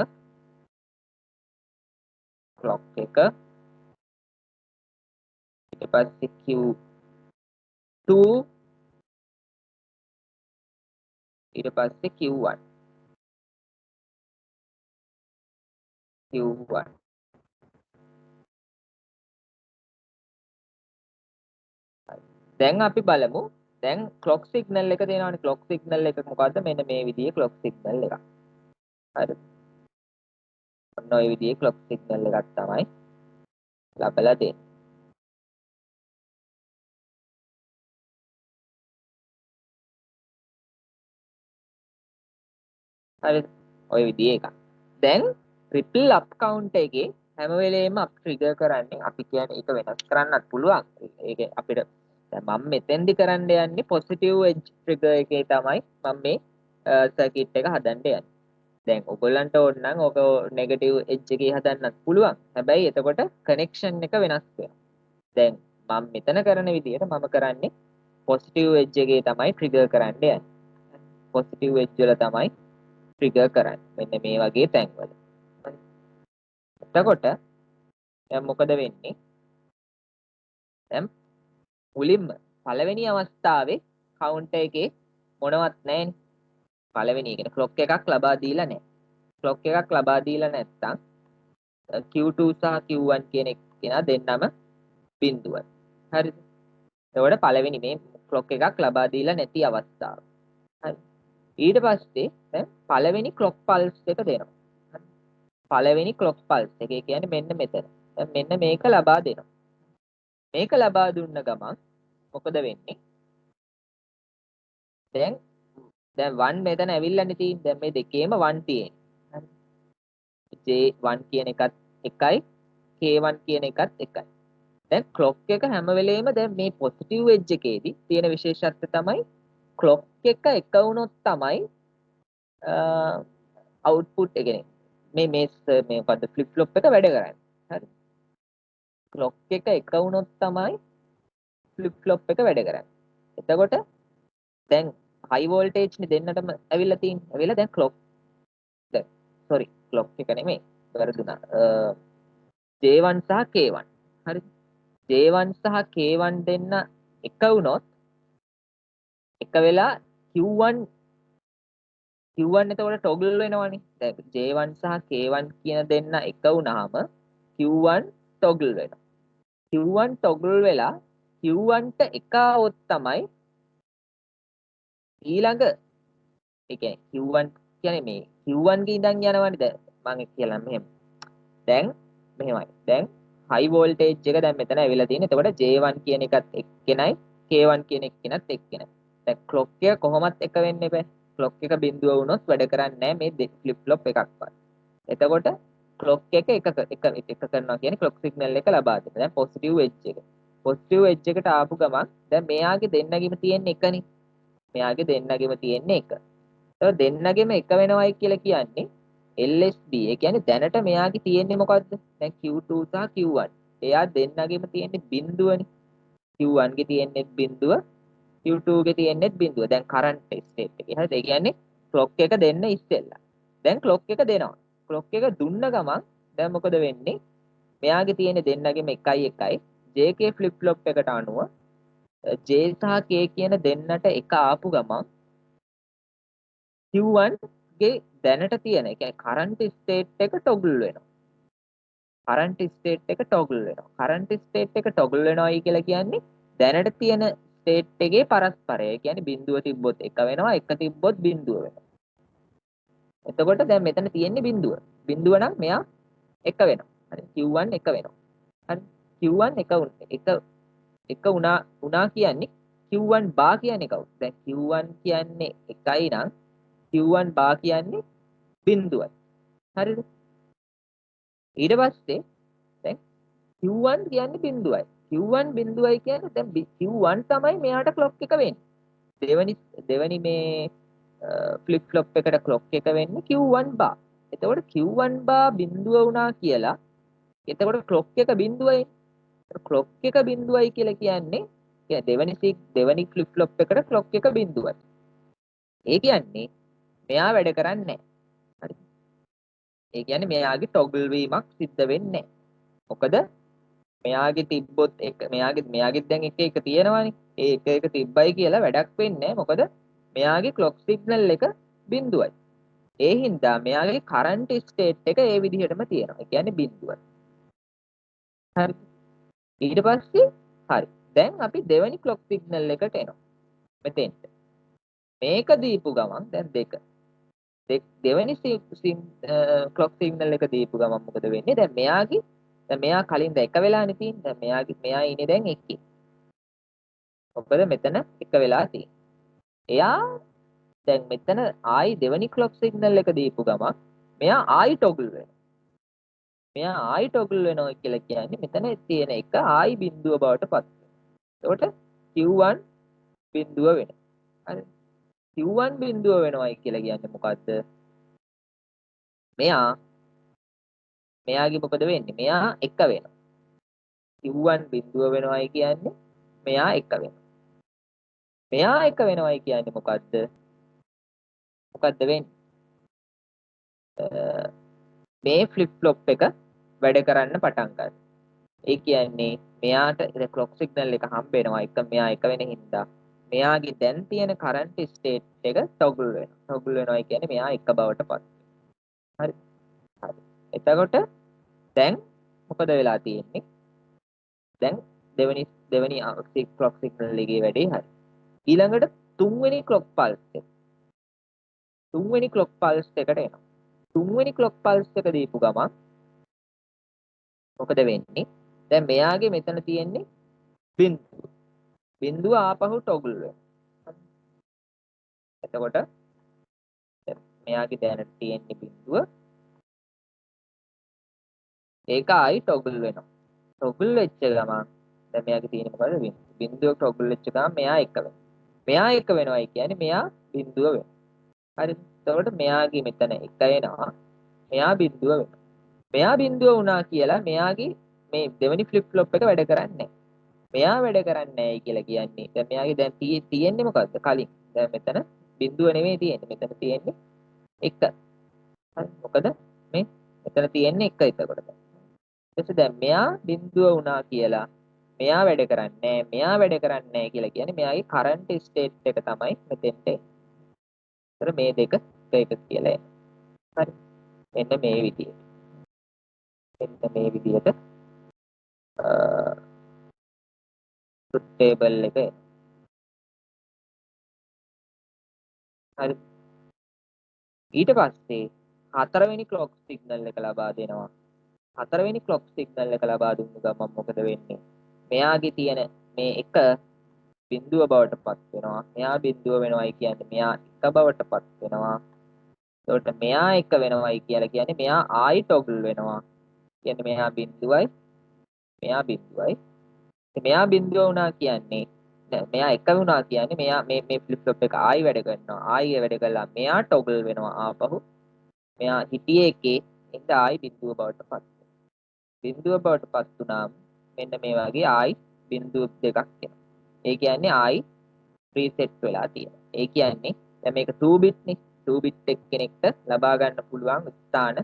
A: ඊට පස්සේ Q2 ඊට පස්සේ Q1 දැන් අපි බලමු දැන් clock signal එක දෙනවනේ clock signal එක මොකද්ද මෙන්න මේ විදිහේ clock signal එකක් හරි ඔන්න ඔය විදිහේ clock signal එකක් තමයි ලබලා දෙන්නේ හරි ඔය විදිහේ එකක් දැන් ripple up count එකේ හැම වෙලේම අපි ට්‍රිගර් කරන්නේ අපි කියන්නේ ඒක වෙනස් කරන්නත් පුළුවන් ඒක අපිට දැන් මම මෙතෙන්දි කරන්න යන්නේ positive edge trigger එකේ තමයි මම මේ circuit එක හදන්න යන්නේ දැන් ඔයගොල්ලන්ට ඕන නම් ඔක negative edge එකේ හදන්නත් පුළුවන් හැබැයි එතකොට connection එක වෙනස් වෙනවා දැන් මම මෙතන කරන විදිහට මම කරන්නේ positive edge එකේ තමයි trigger කරන්න යන්නේ positive edge වල තමයි trigger කරන්නේ මෙන්න මේ වගේ තැන්වල එතකොට දැන් මොකද වෙන්නේ දැන් මුලින්ම පළවෙනි අවස්ථාවේ counter එකේ මොනවත් නැහැනේ පළවෙනි එකනේ clock එකක් ලබා දීලා නැහැ clock එකක් ලබා දීලා නැත්නම් Q2 සහ Q1 කියන කෙනා දෙන්නම බිඳුවයි හරිද එතකොට පළවෙනි මේ clock එකක් ලබා දීලා නැති අවස්ථාව හරි ඊට පස්සේ දැන් පළවෙනි clock pulse එක දෙනවා පළවෙනි clock pulse එක කියන්නේ මෙන්න මෙතන දැන් මෙන්න මේක ලබා දෙනවා මේක ලබා දුන්න ගමන් මොකද වෙන්නේ දැන් 1 මෙතන ඇවිල්ලානේ තියෙන්නේ දැන් මේ දෙකේම 1 තියෙන්නේ J1 කියන එකත් එකයි K1 කියන එකත් එකයි දැන් clock එක හැම වෙලේම දැන් මේ positive edge එකේදී තියෙන විශේෂත්වය තමයි clock එක එක වුණොත් තමයි output එක මේ මොකද්ද flip flop එක වැඩ කරන්නේ හරි clock එක එක වුණොත් තමයි flip flop එක වැඩ කරන්නේ එතකොට දැන් high voltage නේ දෙන්නටම ඇවිල්ලා තියෙන්නේ ඇවිල්ලා දැන් clock sorry clock එක නෙමෙයි වැරදුනා J1 සහ K1 හරි J1 සහ K1 දෙන්න එක වුණොත් එක වෙලා Q1 එතකොට toggle වෙනවනේ දැන් J1 සහ K1 කියන දෙන්න එක වුණාම Q1 toggle වෙනවා Q1 toggle වෙලා Q1 ට එක આવොත් තමයි ඊළඟ ඒ කියන්නේ Q1 කියන්නේ මේ Q1 ගේ ඉඳන් යනවනේ දැන් මම කියලා මෙහෙම දැන් මෙහෙමයි දැන් high voltage එක දැන් මෙතන ඇවිල්ලා තියෙන්නේ එතකොට J1 කියන එකත් එක්කෙනයි K1 කියන එක්කෙනත් එක්කෙනයි දැන් clock එක කොහොමත් එක වෙන්න එපා clock එක බිඳුව වුණොත් වැඩ කරන්නේ නැහැ මේ flip flop එකක්වත් එතකොට clock එක කරනවා කියන්නේ clock signal එක ලබා දෙන්න දැන් positive edge එකට ආපු ගමන් දැන් මෙයාගේ දෙන්නගෙම තියෙන්නේ එකනේ මෙයාගේ දෙන්නගෙම තියෙන්නේ එක ඒක දෙන්නගෙම එක වෙනවයි කියලා කියන්නේ LSB ඒ කියන්නේ දැනට මෙයාගේ තියෙන්නේ මොකද්ද දැන් Q2 සහ Q1 එයා දෙන්නගෙම තියෙන්නේ බිඳුවනේ Q1 ගේ තියෙන්නේ බිඳුව Q2 ගේ තියෙන්නේ බිඳුව දැන් current state එකේ හරිද ඒ කියන්නේ clock එක දෙන්න ඉස්සෙල්ලා දැන් clock එක දෙනවා clock එක දුන්න ගමන් දැන් මොකද වෙන්නේ මෙයාගේ තියෙන දෙන්නගෙම 1 JK flip flop එකට අනුව J සහ K කියන දෙන්නට එක ආපු ගමන් Q1 ගේ දැනට තියෙන ඒ කියන්නේ current state එක toggle වෙනවා. current state එක toggle වෙනවා. current state එක toggle වෙනවායි කියලා කියන්නේ දැනට තියෙන state එකේ පරස්පරය. ඒ කියන්නේ බිඳුව තිබ්බොත් 1 වෙනවා, 1 තිබ්බොත් බිඳුව වෙනවා. එතකොට දැන් මෙතන තියෙන්නේ බිඳුව. බිඳුව නම් මෙයා 1 වෙනවා. හරි. Q1 1 වෙනවා. හරි. Q1 1 උනා කියන්නේ Q1 බා කියන්නේ කවුද? දැන් Q1 කියන්නේ 1යි නම් Q1 බා කියන්නේ බිඳුවයි. හරිද? ඊට පස්සේ දැන් Q1 කියන්නේ බිඳුවයි. Q1 බිඳුවයි කියන්නේ දැන් Q1 තමයි මෙයාට ක්ලොක් එක වෙන්නේ. දෙවනි මේ ෆ්ලිප් ෆ්ලොප් එකට ක්ලොක් එක වෙන්නේ Q1 බා. එතකොට Q1 බා බිඳුව වුණා කියලා. එතකොට ක්ලොක් එක බිඳුවයි. ක්ලොක් එක බිඳුවයි කියලා කියන්නේ දෙවනි ෆ්ලිප් ෆ්ලොප් එකට ක්ලොක් එක බිඳුවයි. ඒ කියන්නේ මෙයා වැඩ කරන්නේ නැහැ. හරි. ඒ කියන්නේ මෙයාගේ ටොගල් වීමක් සිද්ධ වෙන්නේ නැහැ. මොකද මෙයාගේ තිබ්බොත් එක මෙයාගේ දැන් එක තියෙනවානේ. ඒ එක තිබ්බයි කියලා වැඩක් වෙන්නේ නැහැ. මොකද මෙයාගේ ක්ලොක් සිග්නල් එක බිඳුවයි. ඒ හින්දා මෙයාගේ කරන්ට් ස්ටේට් එක ඒ විදිහටම තියෙනවා. ඒ කියන්නේ බිඳුවයි. හරි. ඊට පස්සේ හරි. දැන් අපි දෙවෙනි ක්ලොක් සිග්නල් එකට එනවා. මෙතෙන්ට. මේක දීපු ගමන් දැන් දෙවෙනි ක්ලොක් සිග්නල් එක දීපු ගමන් මොකද වෙන්නේ? දැන් මෙයා කලින් දැන් 1 වෙලානේ තියෙන්නේ. දැන් මෙයා ඉන්නේ දැන් 1. මොකද මෙතන 1 වෙලා තියෙන්නේ. එයා දැන් මෙතන ආයි දෙවෙනි ක්ලොක් සිග්නල් එක දීපු ගමන් මෙයා ආයි ටොගල් වෙනවා. මෙයා ආයි ටොගල් වෙනවා කියලා කියන්නේ මෙතන තියෙන එක ආයි බිඳුව බවට පත් වෙනවා. එතකොට Q1 බිඳුව වෙනවා. හරි. Q1 බිඳුව වෙනවයි කියලා කියන්නේ මොකද්ද? මෙයාගේ මොකද වෙන්නේ? මෙයා 1 වෙනවා. Q1 බිඳුව වෙනවයි කියන්නේ මෙයා 1 වෙනවා. මෙයා 1 වෙනවයි කියන්නේ මොකද්ද? මොකද්ද වෙන්නේ? මේ ෆ්ලිප් ෆ්ලොප් එක වැඩ කරන්න පටන් ගන්නවා. ඒ කියන්නේ මෙයාට ක්ලොක් සිග්නල් එක හම්බ වෙනවා. මෙයා 1 වෙන හින්දා මෙයාගේ දැන් තියෙන කරන්ට් ස්ටේට් එක ටොගල් වෙනවා. ටොගල් වෙනවා කියන්නේ මෙයා 1 බවට පත් වෙනවා. හරි. හරි. එතකොට දැන් මොකද වෙලා තියෙන්නේ? දැන් දෙවෙනි ක්ලොක් සිග්නල් එකේ වැඩේ හරි. ඊළඟට තුන්වෙනි ක්ලොක් පල්ස් එක. තුන්වෙනි ක්ලොක් පල්ස් එකට එනවා. තුන්වෙනි ක්ලොක් පල්ස් එක දීපු ගමන් මොකද වෙන්නේ? දැන් මෙයාගේ මෙතන තියෙන්නේ බිඳුව. බිඳුව ආපහු ටොගල් වෙනවා. එතකොට මෙයාගේ දැනට තියෙන්නේ බිඳුව. ඒක ආයි ටොගල් වෙනවා. ටොගල් වෙච්ච ගමන් දැන් මෙයාගේ තියෙන්නේ මොකද? බිඳුව ටොගල් වෙච්ච ගමන් මෙයා 1 වෙනවා. මෙයා 1 වෙනවයි කියන්නේ මෙයා බිඳුව වෙනවා. හරි. එතකොට මෙයාගේ මෙතන 1 එනවා. මෙයා බිඳුව වෙනවා. මෙයා බිඳුව වුණා කියලා මෙයාගේ මේ දෙවෙනි ෆ්ලිප් ෆ්ලොප් එක වැඩ කරන්නේ නැහැ. මෙයා වැඩ කරන්නේ නැහැ කියලා කියන්නේ. දැන් මෙයාගේ දැන් තියෙන්නේ මොකද්ද? කලින්. දැන් මෙතන බිඳුව නෙමෙයි තියෙන්නේ. මෙතන තියෙන්නේ 1. හරි. මොකද මේ මෙතන තියෙන්නේ 1 එතකොට. ඊට දැන් මෙයා බිඳුව වුණා කියලා මෙයා වැඩ කරන්නේ නැහැ. මෙයා වැඩ කරන්නේ නැහැ කියලා කියන්නේ මෙයාගේ කරන්ට් ස්ටේට් එක තමයි මෙතෙන්ට එන්නේ. ඒතර මේ දෙක එක කියලා එනවා. හරි. මෙන්න මේ විදිහට. මෙන්න මේ විදිහට ට්‍රුත් ටේබල් එක හරි. ඊට පස්සේ හතරවෙනි ක්ලොක් සිග්නල් එක ලබා දෙනවා. හතරවෙනි ක්ලොක් සිග්නල් එක ලබා දුන්නු ගමන් මොකද වෙන්නේ? මෙයාගේ තියෙන මේ එක බිඳුව බවට පත් වෙනවා. මෙයා බිඳුව වෙනවයි කියන්නේ මෙයා එක බවට පත් වෙනවා. ඒකට මෙයා එක වෙනවයි කියලා කියන්නේ මෙයා ආයි ටොගල් වෙනවා. කියන්නේ මෙයා බිඳුවයි මෙයා බිඳුවයි. මෙයා බිඳුව වුණා කියන්නේ මෙයා එක වුණා කියන්නේ මෙයා මේ ෆ්ලිප් ෆ්ලොප් එක ආයි වැඩ කරනවා. ආයි වැඩ කළා මෙයා ටොගල් වෙනවා ආපහු. මෙයා හිටියේ එකේ ඉඳ ආයි බිඳුව බවට පත් වෙනවා. බිඳුව බවට පත් වුණාම මෙන්න මේ වගේ ආයි බිඳුව දෙකක් එනවා. ඒ කියන්නේ ආයි ප්‍රීසෙට් වෙලා තියෙනවා. ඒ කියන්නේ දැන් මේක 2 bit නේ. 2 bit එක්කෙනෙක්ට ලබා ගන්න පුළුවන් ස්ථාන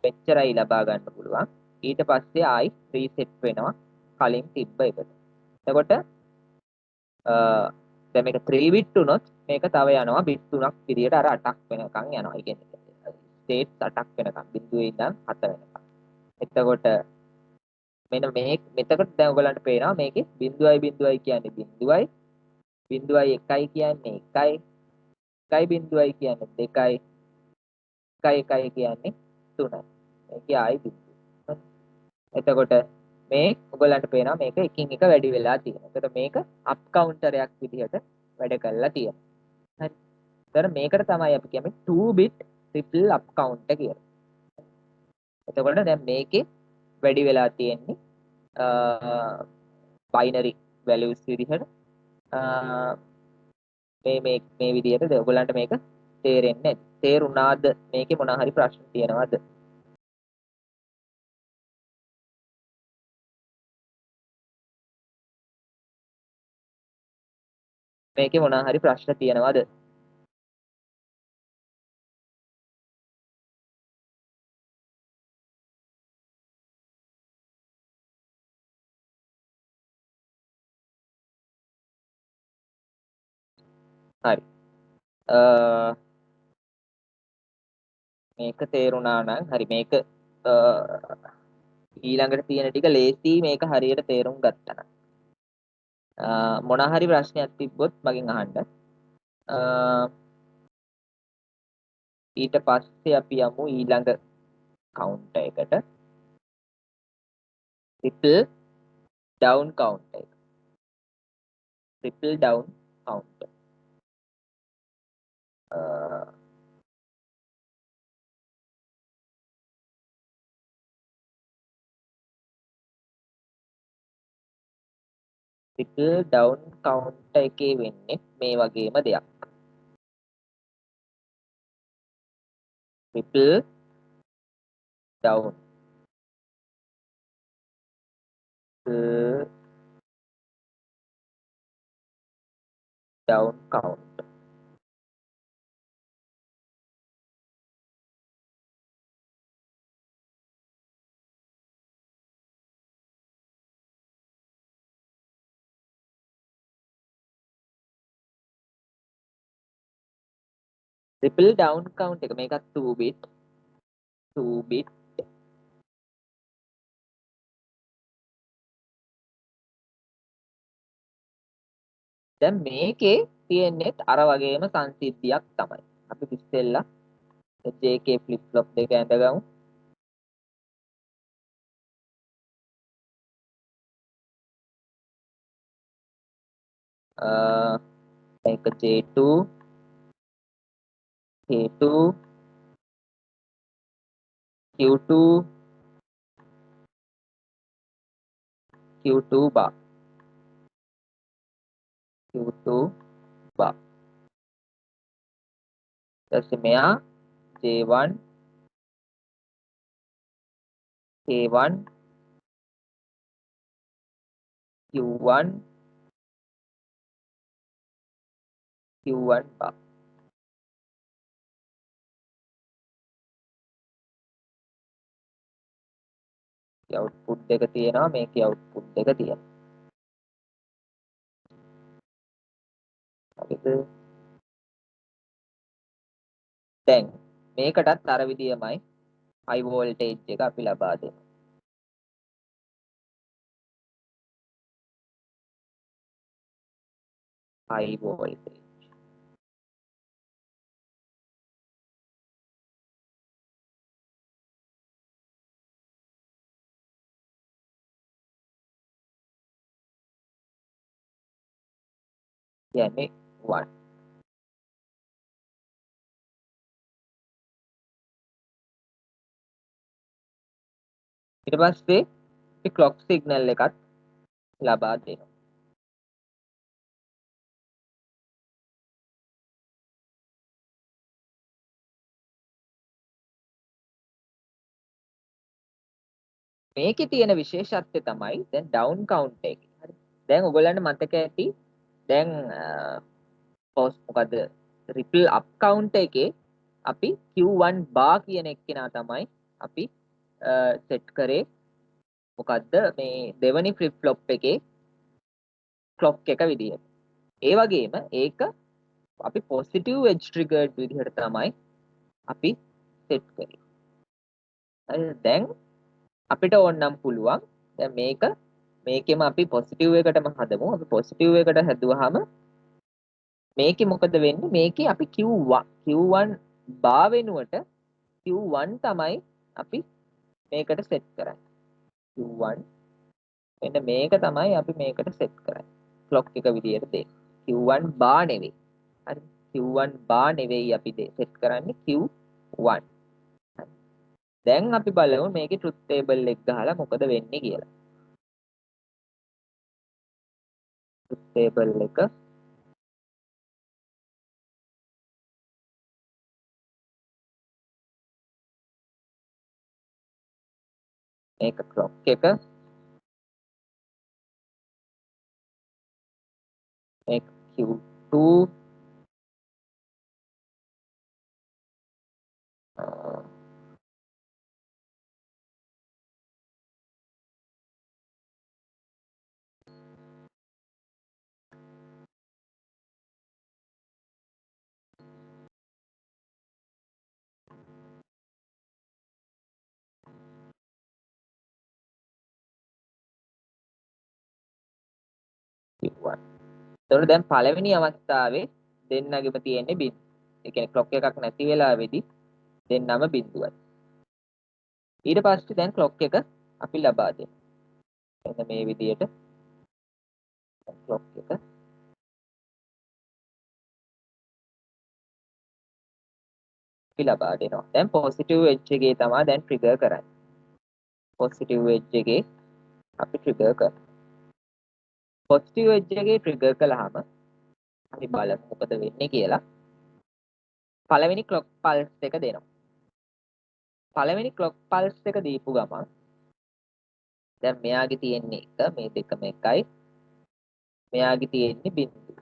A: මෙච්චරයි ලබා ගන්න පුළුවන්. ඊට පස්සේ ආයි රීසෙට් වෙනවා කලින් තිබ්බ එකට. එතකොට දැන් මේක 3 bit උනොත් මේක තව යනවා bit 3ක් විදියට අර 8ක් වෙනකන් යනවා. ඒ කියන්නේ ස්ටේට්ස් 8ක් වෙනකන් 0 ඉඳන් 7 වෙනකන්. එතකොට මෙන්න මෙතකොට දැන් ඔයගලන්ට පේනවා මේකේ 0.0 කියන්නේ 0යි 0.1 කියන්නේ 1යි 1.0 කියන්නේ 2යි 1.1 කියන්නේ 3යි. මේකේ ආයි 0. එතකොට මේ ඔයගලන්ට පේනවා මේක එකින් එක වැඩි වෙලා තියෙනවා. එතකොට මේක අප් කවුන්ටරයක් විදිහට වැඩ කරලා තියෙනවා. හරි. එතකොට මේකට තමයි අපි කියන්නේ 2 bit triple up counter කියලා. එතකොට දැන් මේකේ වැඩි වෙලා තියෙන්නේ binary values විදිහට මේ විදිහට ඔයගලන්ට මේක තේරෙන්නේ නැති. තේරුණාද මේකේ මොනවා හරි ප්‍රශ්න තියෙනවද? මේකේ මොනවා හරි ප්‍රශ්න තියෙනවද? හරි. මේක තේරුණා නම් හරි මේක ඊළඟට තියෙන ටික ලේසි මේක හරියට තේරුම් ගත්තා නම්. මොනවා හරි ප්‍රශ්නයක් තිබ්බොත් මගෙන් අහන්න. ඊට පස්සේ අපි යමු ඊළඟ කවුන්ටර් එකට. triple down counter එක. triple down counter. triple down counter එකේ වෙන්නේ මේ වගේම දෙයක්. triple down down counter. triple down count එක මේකත් 2 bit දැන් මේකේ තියෙන්නේ අර වගේම සංසිද්ධියක් තමයි. අපි ඉස්සෙල්ලා JK flip flop දෙක ඇඳගමු. මේක J2 K2 Q2 Q2 bar Q2 bar. ඊට මෙයා J1 K1 Q1 Q1 bar. output දෙක තියෙනවා මේකේ output දෙක තියෙනවා. හරිද? දැන් මේකටත් අර විදියමයි high voltage එක අපි ලබා දෙනවා. high voltage කියන්නේ 1. ඊට පස්සේ අපි clock signal එකත් ලබා දෙනවා. මේකේ තියෙන විශේෂත්වය තමයි දැන් down count එක. හරි. දැන් ඔයගොල්ලන්ට මතක ඇති දැන් මොකද ripple up count එකේ අපි Q1 bar කියන එක්කෙනා තමයි අපි set කරේ මොකද්ද මේ දෙවනි ෆ්ලිප් ෆ්ලොප් එකේ ක්ලොක් එක විදියට. ඒ වගේම ඒක අපි පොසිටිව් එජ් ට්‍රිගර්ඩ් විදිහට තමයි අපි සෙට් කරේ. හරිද? දැන් අපිට ඕනනම් පුළුවන් දැන් මේකෙම අපි පොසිටිව් එකටම හදමු. අපි පොසිටිව් එකට හැදුවාම මේකේ මොකද වෙන්නේ? මේකේ අපි Q1 බා වෙනුවට Q1 තමයි අපි මේකට සෙට් කරන්නේ. Q1 මෙන්න මේක තමයි අපි මේකට සෙට් කරන්නේ. ක්ලොක් එක විදියට දෙන්න. Q1 බා නෙවෙයි. හරි. Q1 බා නෙවෙයි අපි සෙට් කරන්නේ Q1. දැන් අපි බලමු මේකේ ට්‍රුත් ටේබල් එක ගහලා මොකද වෙන්නේ කියලා. ට්‍රුත් ටේබල් එක මේක ක්ලොක් එක මේක Q2 Q1. එතකොට දැන් පළවෙනි අවස්ථාවේ දෙන්නගෙම තියෙන්නේ බිඳු. ඒ කියන්නේ ක්ලොක් එකක් නැති වෙලාවේදී දෙන්නම බිඳුවයි. ඊට පස්සේ දැන් ක්ලොක් එක අපි ලබා දෙනවා. එන්න මේ විදියට ක්ලොක් එක අපි ලබා දෙනවා. දැන් පොසිටිව් එජ් එකේ තමයි දැන් ට්‍රිගර් කරන්නේ. පොසිටිව් එජ් එකේ අපි ට්‍රිගර් කරනවා. පොසිටිව් එජ් එකේ ට්‍රිගර් කළාම අපි බලමු මොකද වෙන්නේ කියලා. පළවෙනි ක්ලොක් පල්ස් එක දෙනවා. පළවෙනි ක්ලොක් පල්ස් එක දීපු ගමන් දැන් මෙයාගේ තියෙන්නේ 1 මේ දෙකම එකයි. මෙයාගේ තියෙන්නේ බිඳුව.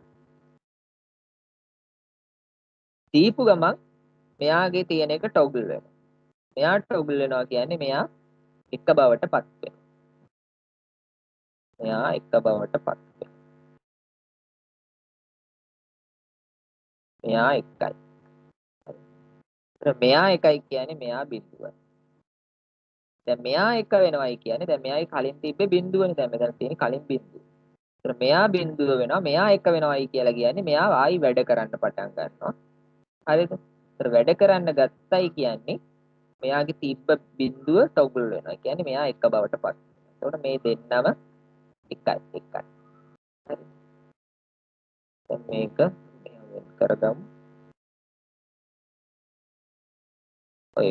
A: දීපු ගමන් මෙයාගේ තියෙන එක ටොගල් වෙනවා. මෙයා ටොගල් වෙනවා කියන්නේ මෙයා එක බවට පත් වෙනවා. මෙයා එක බවට පත් වෙනවා. මෙයා එකයි. මෙයා එකයි කියන්නේ මෙයා බිඳුවයි. දැන් මෙයා එක වෙනවයි කියන්නේ දැන් මෙයායි කලින් තිබ්බේ බිඳුවනේ. දැන් මෙතන තියෙන්නේ කලින් බිඳුව. ඒතර මෙයා බිඳුව වෙනවා. මෙයා එක වෙනවයි කියලා කියන්නේ මෙයා ආයි වැඩ කරන්න පටන් ගන්නවා. හරිද? ඒතර වැඩ කරන්න ගත්තයි කියන්නේ මෙයාගේ තිබ්බ බිඳුව ටොගල් වෙනවා. ඒ කියන්නේ මෙයා එක බවට පත් වෙනවා. එතකොට මේ දෙන්නම එකයි. හරි. දැන් මේක වෙන කරගමු. ඔය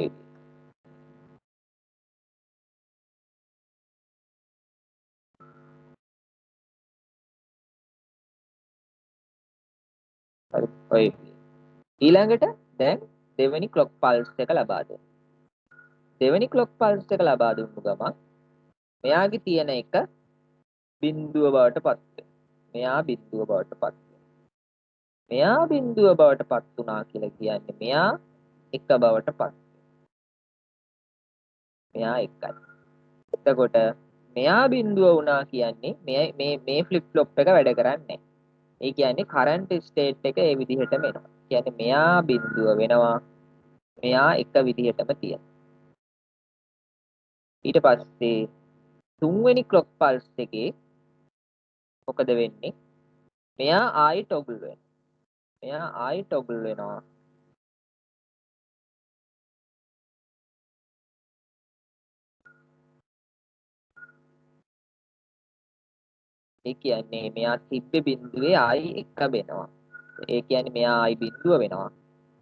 A: හරි. ඔය ඊළඟට දැන් දෙවෙනි ක්ලොක් පල්ස් එක ලබා දෙන්න. දෙවෙනි ක්ලොක් පල්ස් එක ලබා දුන්නු ගමන් මෙයාගේ තියෙන එක බිඳුව බවට පත් වෙනවා. මෙයා බිඳුව බවට පත් වෙනවා. මෙයා බිඳුව බවට පත් වුණා කියලා කියන්නේ මෙයා එක බවට පත්. මෙයා එකයි. එතකොට මෙයා බිඳුව වුණා කියන්නේ මේ ෆ්ලිප් ෆ්ලොප් එක වැඩ කරන්නේ නැහැ. ඒ කියන්නේ කරන්ට් ස්ටේට් එක ඒ විදිහටම එනවා. කියන්නේ මෙයා බිඳුව වෙනවා. මෙයා එක විදිහටම තියෙනවා. ඊට පස්සේ තුන්වෙනි ක්ලොක් පල්ස් එකේ මොකද වෙන්නේ? මෙයා ආයි ටොගල් වෙනවා. මෙයා ආයි ටොගල් වෙනවා. ඒ කියන්නේ මෙයා තිබ්බේ බිඳුවේ ආයි එක වෙනවා. ඒ කියන්නේ මෙයා ආයි බිඳුව වෙනවා.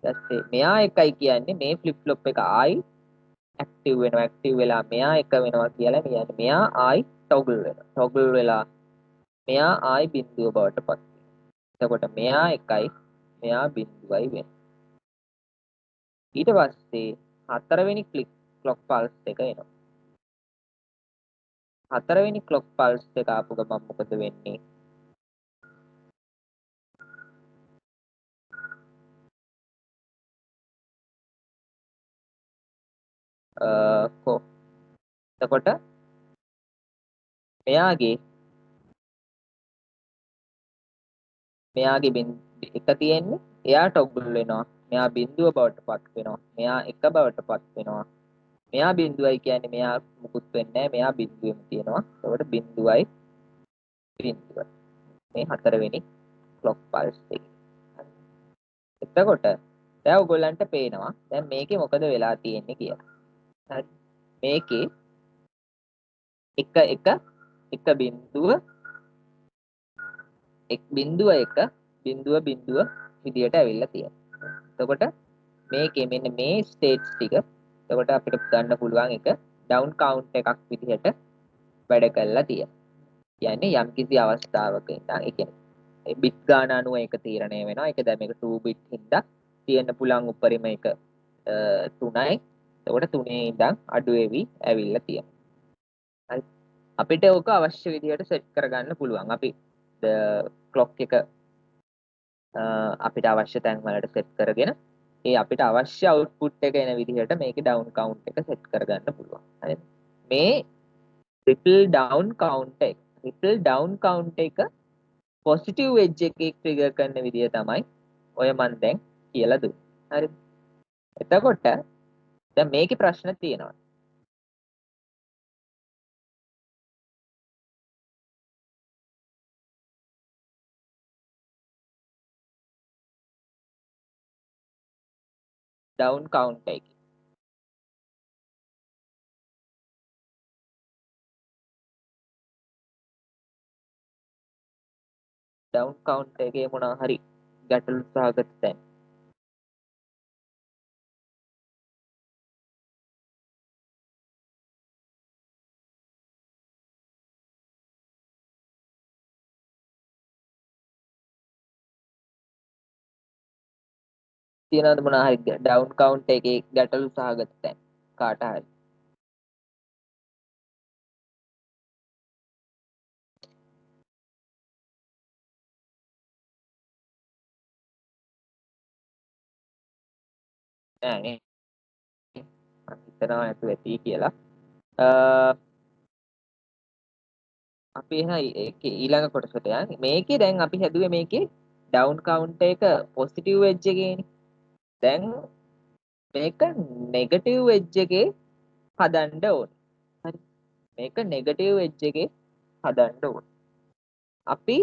A: ඊට පස්සේ මෙයා එකයි කියන්නේ මේ ෆ්ලිප් ෆ්ලොප් එක ආයි ඇක්ටිව් වෙනවා. ඇක්ටිව් වෙලා මෙයා එක වෙනවා කියලා කියන්නේ මෙයා ආයි ටොගල් වෙනවා. ටොගල් වෙලා මෙයා ආයි බිඳුව බවට පත් වෙනවා. එතකොට මෙයා එකයි මෙයා බිඳුවයි වෙනවා. ඊට පස්සේ හතරවෙනි ක්ලොක් පල්ස් එක එනවා. හතරවෙනි ක්ලොක් පල්ස් එක ආපු ගමන් මොකද වෙන්නේ? කො එතකොට මෙයාගේ එක තියෙන්නේ එයා ටොගල් වෙනවා. මෙයා බිඳුව බවට පත් වෙනවා. මෙයා එක බවට පත් වෙනවා. මෙයා බිඳුවයි කියන්නේ මෙයා මුකුත් වෙන්නේ නැහැ. මෙයා බිඳුවෙම තියෙනවා. ඒකට බිඳුවයි බිඳුවයි. මේ හතරවෙනි ක්ලොක් පල්ස් එක. එතකොට දැන් ඔයගොල්ලන්ට පේනවා දැන් මේකේ මොකද වෙලා තියෙන්නේ කියලා. හරි. මේකේ එක එක එක බිඳුව බිඳුව එක බිඳුව බිඳුව විදියට ඇවිල්ලා තියෙනවා. එතකොට මේකේ මෙන්න මේ ස්ටේට්ස් ටික එතකොට අපිට ගන්න පුළුවන් එක ඩවුන් කවුන්ට් එකක් විදිහට වැඩ කරලා තියෙනවා. කියන්නේ යම්කිසි අවස්ථාවක ඉඳන් ඒ කියන්නේ බිට් ගාන අනුව ඒක තීරණය වෙනවා. ඒක දැන් මේක 2 බිට් හින්දා තියෙන්න පුළුවන් උඩරිම එක 3යි. එතකොට 3 ඉඳන් අඩු වෙවි ඇවිල්ලා තියෙනවා. හරි. අපිට ඕක අවශ්‍ය විදිහට සෙට් කරගන්න පුළුවන්. අපි ක්ලොක් එක අපිට අවශ්‍ය තැන් වලට සෙට් කරගෙන ඒ අපිට අවශ්‍ය අවුට්පුට් එක එන විදිහට මේකේ ඩවුන් කවුන්ට් එක සෙට් කරගන්න පුළුවන්. හරිද? මේ ට්‍රිපල් ඩවුන් කවුන්ට් එක ට්‍රිපල් ඩවුන් කවුන්ට් එක පොසිටිව් එජ් එකේ ට්‍රිගර් කරන විදිය තමයි ඔය මන් දැන් කියලා දුන්නේ. හරිද? එතකොට දැන් මේකේ ප්‍රශ්න තියෙනවා. ඩවුන් කවුන්ට් එක ඩවුන් කවුන්ට් එකේ මොනවා හරි ගැටලු සහගත තැන් තියෙනවද මොනවා හරි ඩවුන් කවුන්ට් එකේ ගැටලු සහගත තැන් කාට හරි නෑනේ මම හිතනවා නැතුව ඇති කියලා. අපි එහෙනම් ඒකේ ඊළඟ කොටසට යන්නේ. මේකේ දැන් අපි හැදුවේ මේකේ ඩවුන් කවුන්ට් එක පොසිටිව් එජ් එකේනේ. දැන් මේක නෙගටිව් එජ් එකේ හදන්න ඕනේ. හරි. මේක නෙගටිව් එජ් එකේ හදන්න ඕනේ. අපි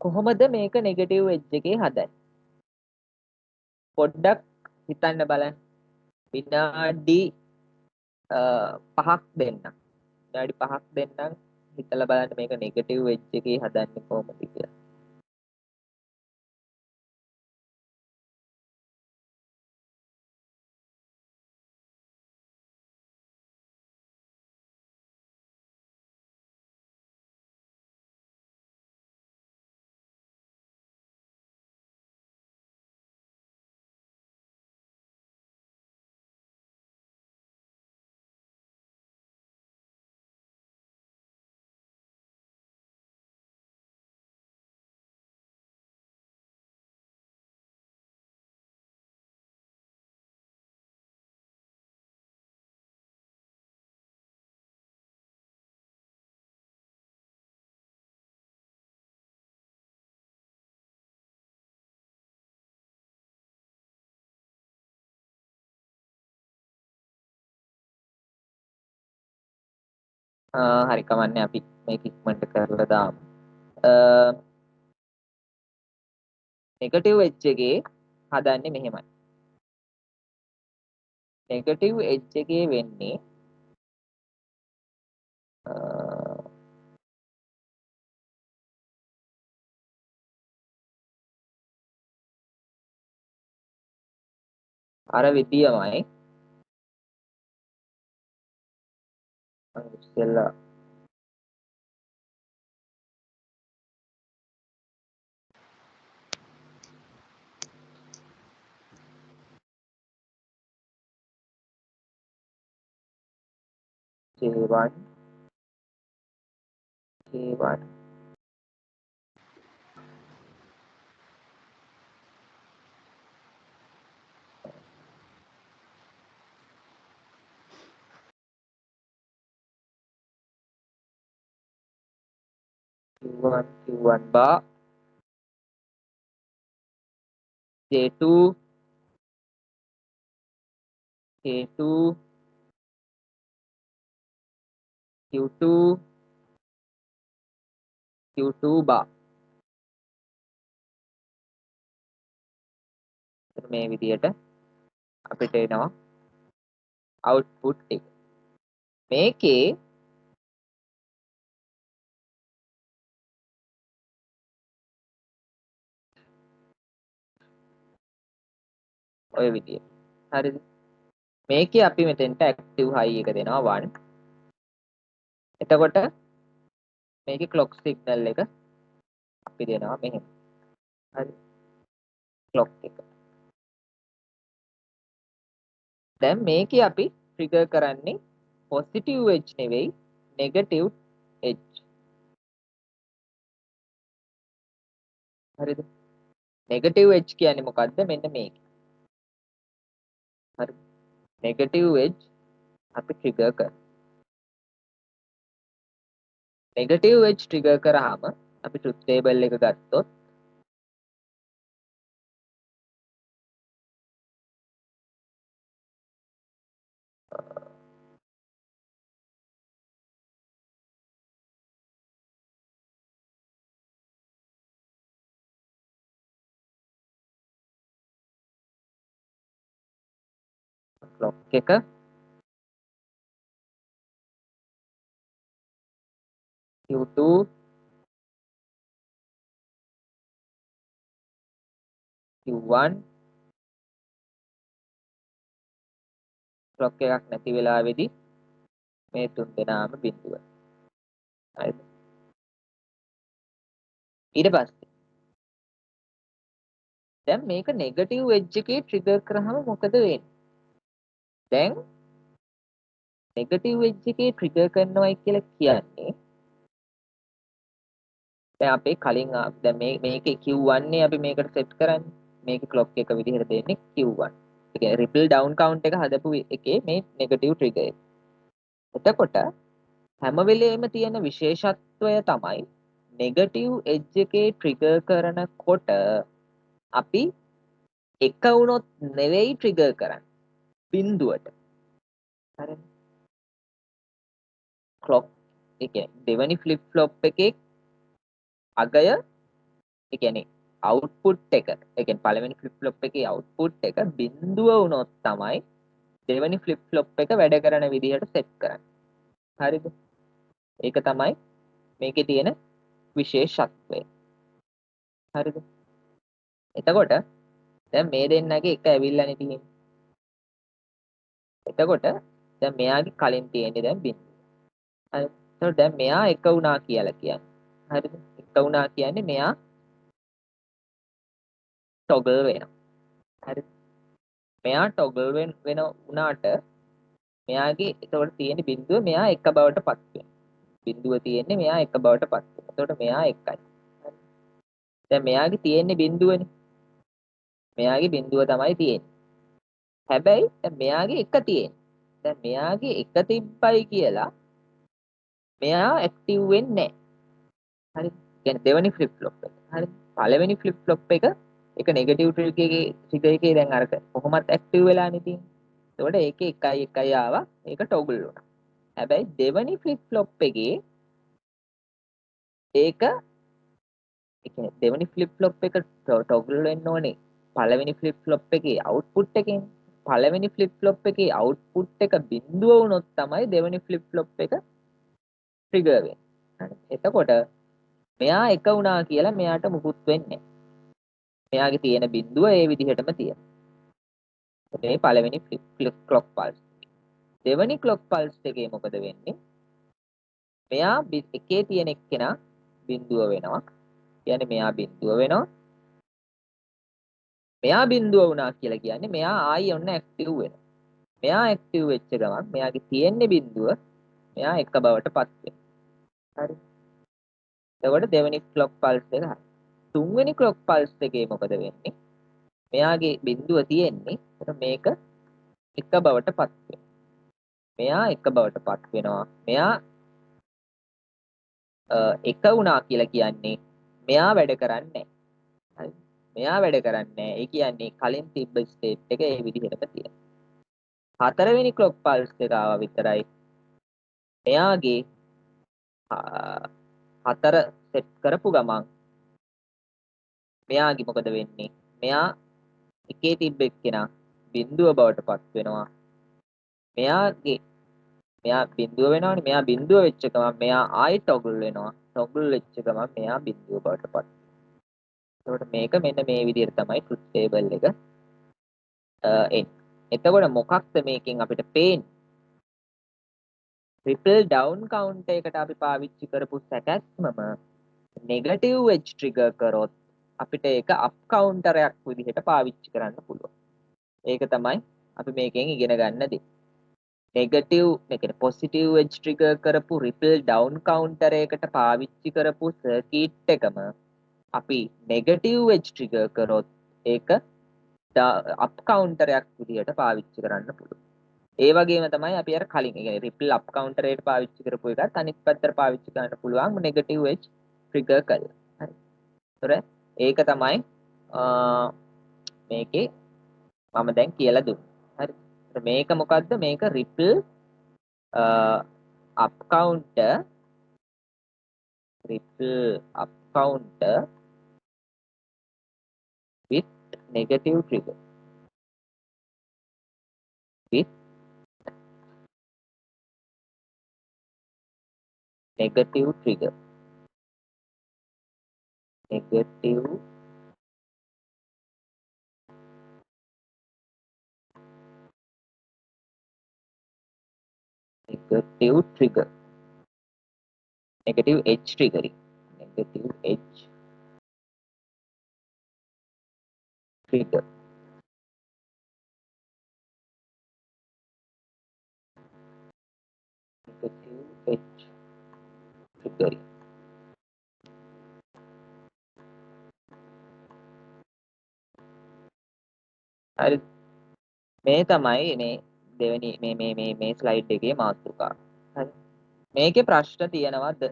A: කොහොමද මේක නෙගටිව් එජ් එකේ හදන්නේ? පොඩ්ඩක් හිතන්න බලන්න. විනාඩි 5ක් දෙන්න. විනාඩි 5ක් දෙන්නම් හිතලා බලන්න මේක නෙගටිව් එජ් එකේ හදන්නේ කොහොමද කියලා. හරි කමන්නේ අපි මේක ඉක්මනට කරලා දාමු. නෙගටිව් එජ් එකේ හදන්නේ මෙහෙමයි. නෙගටිව් එජ් එකේ වෙන්නේ අර විදියමයි ඉස්සෙල්ලා J1 J1 Q1 Q1 bar J2 K2 Q2 Q2 bar මේ විදිහට අපිට එනවා output එක. මේකේ ඔය විදිහට. හරිද? මේකේ අපි මෙතෙන්ට active high එක දෙනවා 1. එතකොට මේකේ clock signal එක අපි දෙනවා මෙහෙම. හරි. clock එක. දැන් මේකේ අපි trigger කරන්නේ positive edge නෙවෙයි negative edge. හරිද? negative edge කියන්නේ මොකද්ද? මෙන්න මේක. හරි. negative edge අපි trigger කරනවා. negative edge trigger කරාම අපි truth table එක ගත්තොත් clock එක Q2 Q1 clock එකක් නැති වෙලාවේදී මේ තුන් දෙනාම බිඳුව. හරිද? ඊට පස්සේ දැන් මේක negative edge එකේ trigger කරාම මොකද වෙන්නේ? දැන් negative edge එකේ trigger කරනවයි කියලා කියන්නේ දැන් අපේ කලින් දැන් මේකේ Q1 නේ අපි මේකට set කරන්නේ. මේකේ clock එක විදිහට දෙන්නේ Q1. ඒ කියන්නේ ripple down count එක හදපු එකේ මේ negative trigger එක. එතකොට හැම වෙලේම තියෙන විශේෂත්වය තමයි negative edge එකේ trigger කරනකොට අපි එක වුණොත් නෙවෙයි trigger කරන්නේ බිඳුවට. හරිද? clock ඒ කියන්නේ දෙවනි flip flop එකේ අගය ඒ කියන්නේ output එක ඒ කියන්නේ පළවෙනි flip flop එකේ output එක බිඳුව වුණොත් තමයි දෙවනි flip flop එක වැඩ කරන විදිහට set කරන්නේ. හරිද? ඒක තමයි මේකේ තියෙන විශේෂත්වය. හරිද? එතකොට දැන් මේ දෙන්නගේ එක ඇවිල්ලානේ තියෙන්නේ. එතකොට දැන් මෙයාගේ කලින් තියෙන්නේ දැන් බිඳුව. හරි. එතකොට දැන් මෙයා එක වුණා කියලා කියන්නේ. හරිද? එක වුණා කියන්නේ මෙයා toggle වෙනවා. හරි. මෙයා toggle වෙන උනාට මෙයාගේ එතකොට තියෙන බිඳුව මෙයා එක බවට පත් වෙනවා. බිඳුව තියෙන්නේ මෙයා එක බවට පත් වෙනවා. එතකොට මෙයා එකයි. හරි. දැන් මෙයාගේ තියෙන්නේ බිඳුවනේ. මෙයාගේ බිඳුව තමයි තියෙන්නේ. හැබැයි දැන් මෙයාගේ එක තියෙන්නේ. දැන් මෙයාගේ එක තිබ්බයි කියලා මෙයා ඇක්ටිව් වෙන්නේ නැහැ. හරි. කියන්නේ දෙවෙනි ෆ්ලිප් ෆ්ලොප් එක. හරි. පළවෙනි ෆ්ලිප් ෆ්ලොප් එක ඒක නෙගටිව් ට්‍රිගර් එකේ දැන් අරක කොහොමත් ඇක්ටිව් වෙලානේ තියෙන්නේ. එතකොට ඒකේ 1 ආවා. ඒක ටොගල් වුණා. හැබැයි දෙවෙනි ෆ්ලිප් ෆ්ලොප් එකේ ඒක ඒ කියන්නේ දෙවෙනි ෆ්ලිප් ෆ්ලොප් එක ටොගල් වෙන්න ඕනේ. පළවෙනි ෆ්ලිප් ෆ්ලොප් එකේ අවුට්පුට් එකෙන්. පළවෙනි ෆ්ලිප් ෆ්ලොප් එකේ අවුට්පුට් එක බිඳුව වුණොත් තමයි දෙවෙනි ෆ්ලිප් ෆ්ලොප් එක ට්‍රිගර් වෙන්නේ. හරි. එතකොට මෙයා එක වුණා කියලා මෙයාට මුකුත් වෙන්නේ නැහැ. මෙයාගේ තියෙන බිඳුව ඒ විදිහටම තියෙනවා. මේ පළවෙනි ක්ලොක් පල්ස්. දෙවෙනි ක්ලොක් පල්ස් එකේ මොකද වෙන්නේ? මෙයා එකේ තියෙන එක්කෙනා බිඳුව වෙනවා. කියන්නේ මෙයා බිඳුව වෙනවා. මෙයා බිඳුව වුණා කියලා කියන්නේ මෙයා ආයි ඔන්න ඇක්ටිව් වෙනවා. මෙයා ඇක්ටිව් වෙච්ච ගමන් මෙයාගේ තියෙන්නේ බිඳුව මෙයා එක බවට පත් වෙනවා. හරි. එතකොට දෙවෙනි ක්ලොක් පල්ස් එක හරි. තුන්වෙනි ක්ලොක් පල්ස් එකේ මොකද වෙන්නේ? මෙයාගේ බිඳුව තියෙන්නේ මේක එක බවට පත් වෙනවා. මෙයා එක බවට පත් වෙනවා. මෙයා එක වුණා කියලා කියන්නේ මෙයා වැඩ කරන්නේ නැහැ. හරි. මෙයා වැඩ කරන්නේ නැහැ. ඒ කියන්නේ කලින් තිබ්බ ස්ටේට් එක ඒ විදිහටම තියෙනවා. හතරවෙනි ක්ලොක් පල්ස් එක ආවා විතරයි. මෙයාගේ හතර සෙට් කරපු ගමන් මෙයාගේ මොකද වෙන්නේ? මෙයා එකේ තිබ්බ එක්කෙනා බිඳුව බවට පත් වෙනවා. මෙයා බිඳුව වෙනවනේ. මෙයා බිඳුව වෙච්ච ගමන් මෙයා ආයෙ ටොගල් වෙනවා. ටොගල් වෙච්ච ගමන් මෙයා බිඳුව බවට පත්. එතකොට මේක මෙන්න මේ විදිහට තමයි ට්‍රුත් ටේබල් එක එන්නේ. එතකොට මොකක්ද මේකෙන් අපිට පේන්නේ? ට්‍රිපල් ඩවුන් කවුන්ට් එකට අපි පාවිච්චි කරපු සැකැස්මම නෙගටිව් එජ් ට්‍රිගර් කරොත් අපිට ඒක අප් කවුන්ටරයක් විදිහට පාවිච්චි කරන්න පුළුවන්. ඒක තමයි අපි මේකෙන් ඉගෙන ගන්න දේ. නෙගටිව් එකේ පොසිටිව් එජ් ට්‍රිගර් කරපු රිපල් ඩවුන් කවුන්ටර් එකකට පාවිච්චි කරපු සර්කිට් එකම අපි නෙගටිව් එජ් ට්‍රිගර් කරොත් ඒක අප් කවුන්ටරයක් විදිහට පාවිච්චි කරන්න පුළුවන්. ඒ වගේම තමයි අපි අර කලින් කියන්නේ රිපල් අප් කවුන්ටර් එකට පාවිච්චි කරපු එකත් අනිත් පැත්තට පාවිච්චි කරන්න පුළුවන් නෙගටිව් එජ් ට්‍රිගර් කරලා. හරි. ඒතර ඒක තමයි මේකේ මම දැන් කියලා දුන්නේ. හරි. මේක මොකද්ද? මේක ripple up counter with negative trigger with negative trigger negative trigger negative edge triggering negative edge trigger negative edge triggering හරි මේ තමයි මේ දෙවෙනි මේ ස්ලයිඩ් එකේ මාතෘකාව. හරි. මේකේ ප්‍රශ්න තියෙනවද?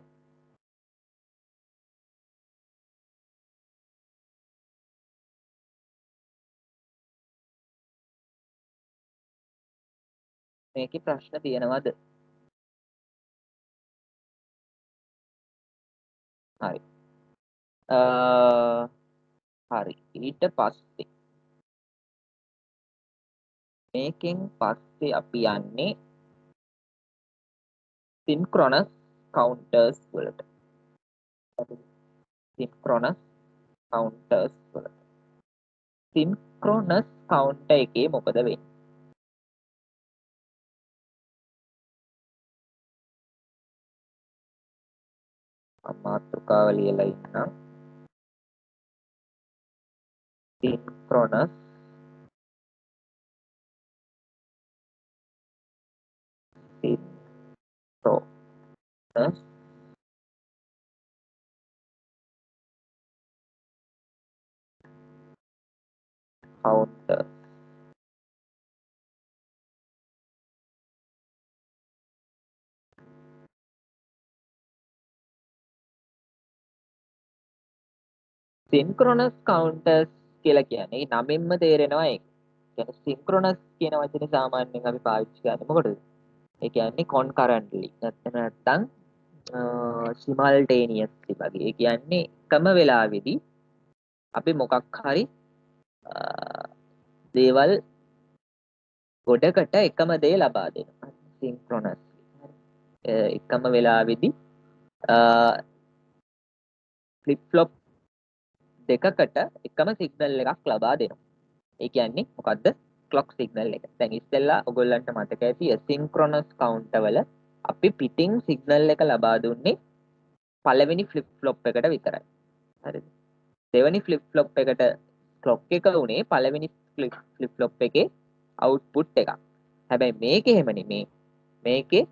A: මේකේ ප්‍රශ්න තියෙනවද? හරි. හරි. ඊට පස්සේ මේකෙන් පස්සේ අපි යන්නේ synchronous counters වලට. synchronous counters වලට. synchronous counter එකේ මොකද වෙන්නේ? මාතෘකාව ලියලා ඉන්නම්. synchronous counter synchronous counters කියලා කියන්නේ නමින්ම තේරෙනවා ඒක. කියන්නේ synchronous කියන වචනේ සාමාන්‍යයෙන් අපි පාවිච්චි කරන්නේ මොකටද? ඒ කියන්නේ concurrently නැත්නම් simultaneously වගේ. ඒ කියන්නේ එකම වෙලාවෙදී අපි මොකක් හරි දේවල් ගොඩකට එකම දේ ලබා දෙනවා. synchronous එකම වෙලාවෙදී flip flop දෙකකට එකම සිග්නල් එකක් ලබා දෙනවා. ඒ කියන්නේ මොකද්ද? clock signal එක. දැන් ඉස්සෙල්ලා ඔයගොල්ලන්ට මතක ඇති asynchronous counter වල අපි පිටින් සිග්නල් එක ලබා දුන්නේ පළවෙනි flip flop එකට විතරයි. හරිද? දෙවෙනි flip flop එකට clock එක උනේ පළවෙනි flip flop එකේ output එකක්. හැබැයි මේකේ එහෙම නෙමෙයි. මේකේ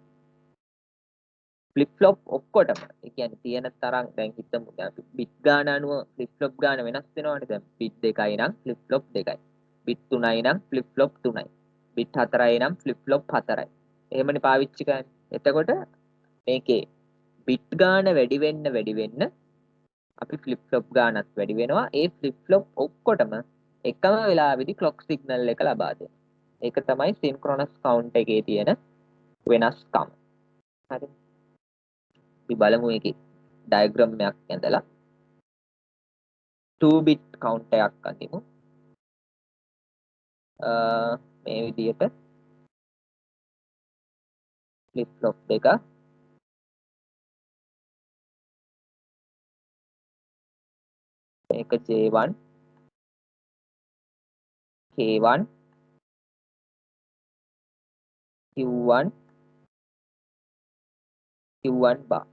A: flip flop ඔක්කොටම ඒ කියන්නේ තියෙන තරම් දැන් හිතමු දැන් bit ගාන අනුව flip flop ගාන වෙනස් වෙනවනේ. දැන් bit 2යි නම් flip flop 2යි. bit 3යි නම් flip flop 3යි. bit 4යි නම් flip flop 4යි. එහෙමනේ පාවිච්චි කරන්නේ. එතකොට මේකේ බිට් ගාන වැඩි වෙන්න අපි ෆ්ලිප් ෆ්ලොප් ගානත් වැඩි වෙනවා. ඒ ෆ්ලිප් ෆ්ලොප් ඔක්කොටම එකම වෙලාවෙදි ක්ලොක් සිග්නල් එක ලබා දෙනවා. ඒක තමයි සින්ක්‍රොනස් කවුන්ට් එකේ තියෙන වෙනස්කම. හරි. අපි බලමු ඒකේ ඩයග්‍රෑම් එකක් ඇඳලා 2 bit count එකක් අඳිමු. මේ විදිහට ෆ්ලිප් ෆ්ලොප් එක මේක J1 K1 Q1 Q1 bar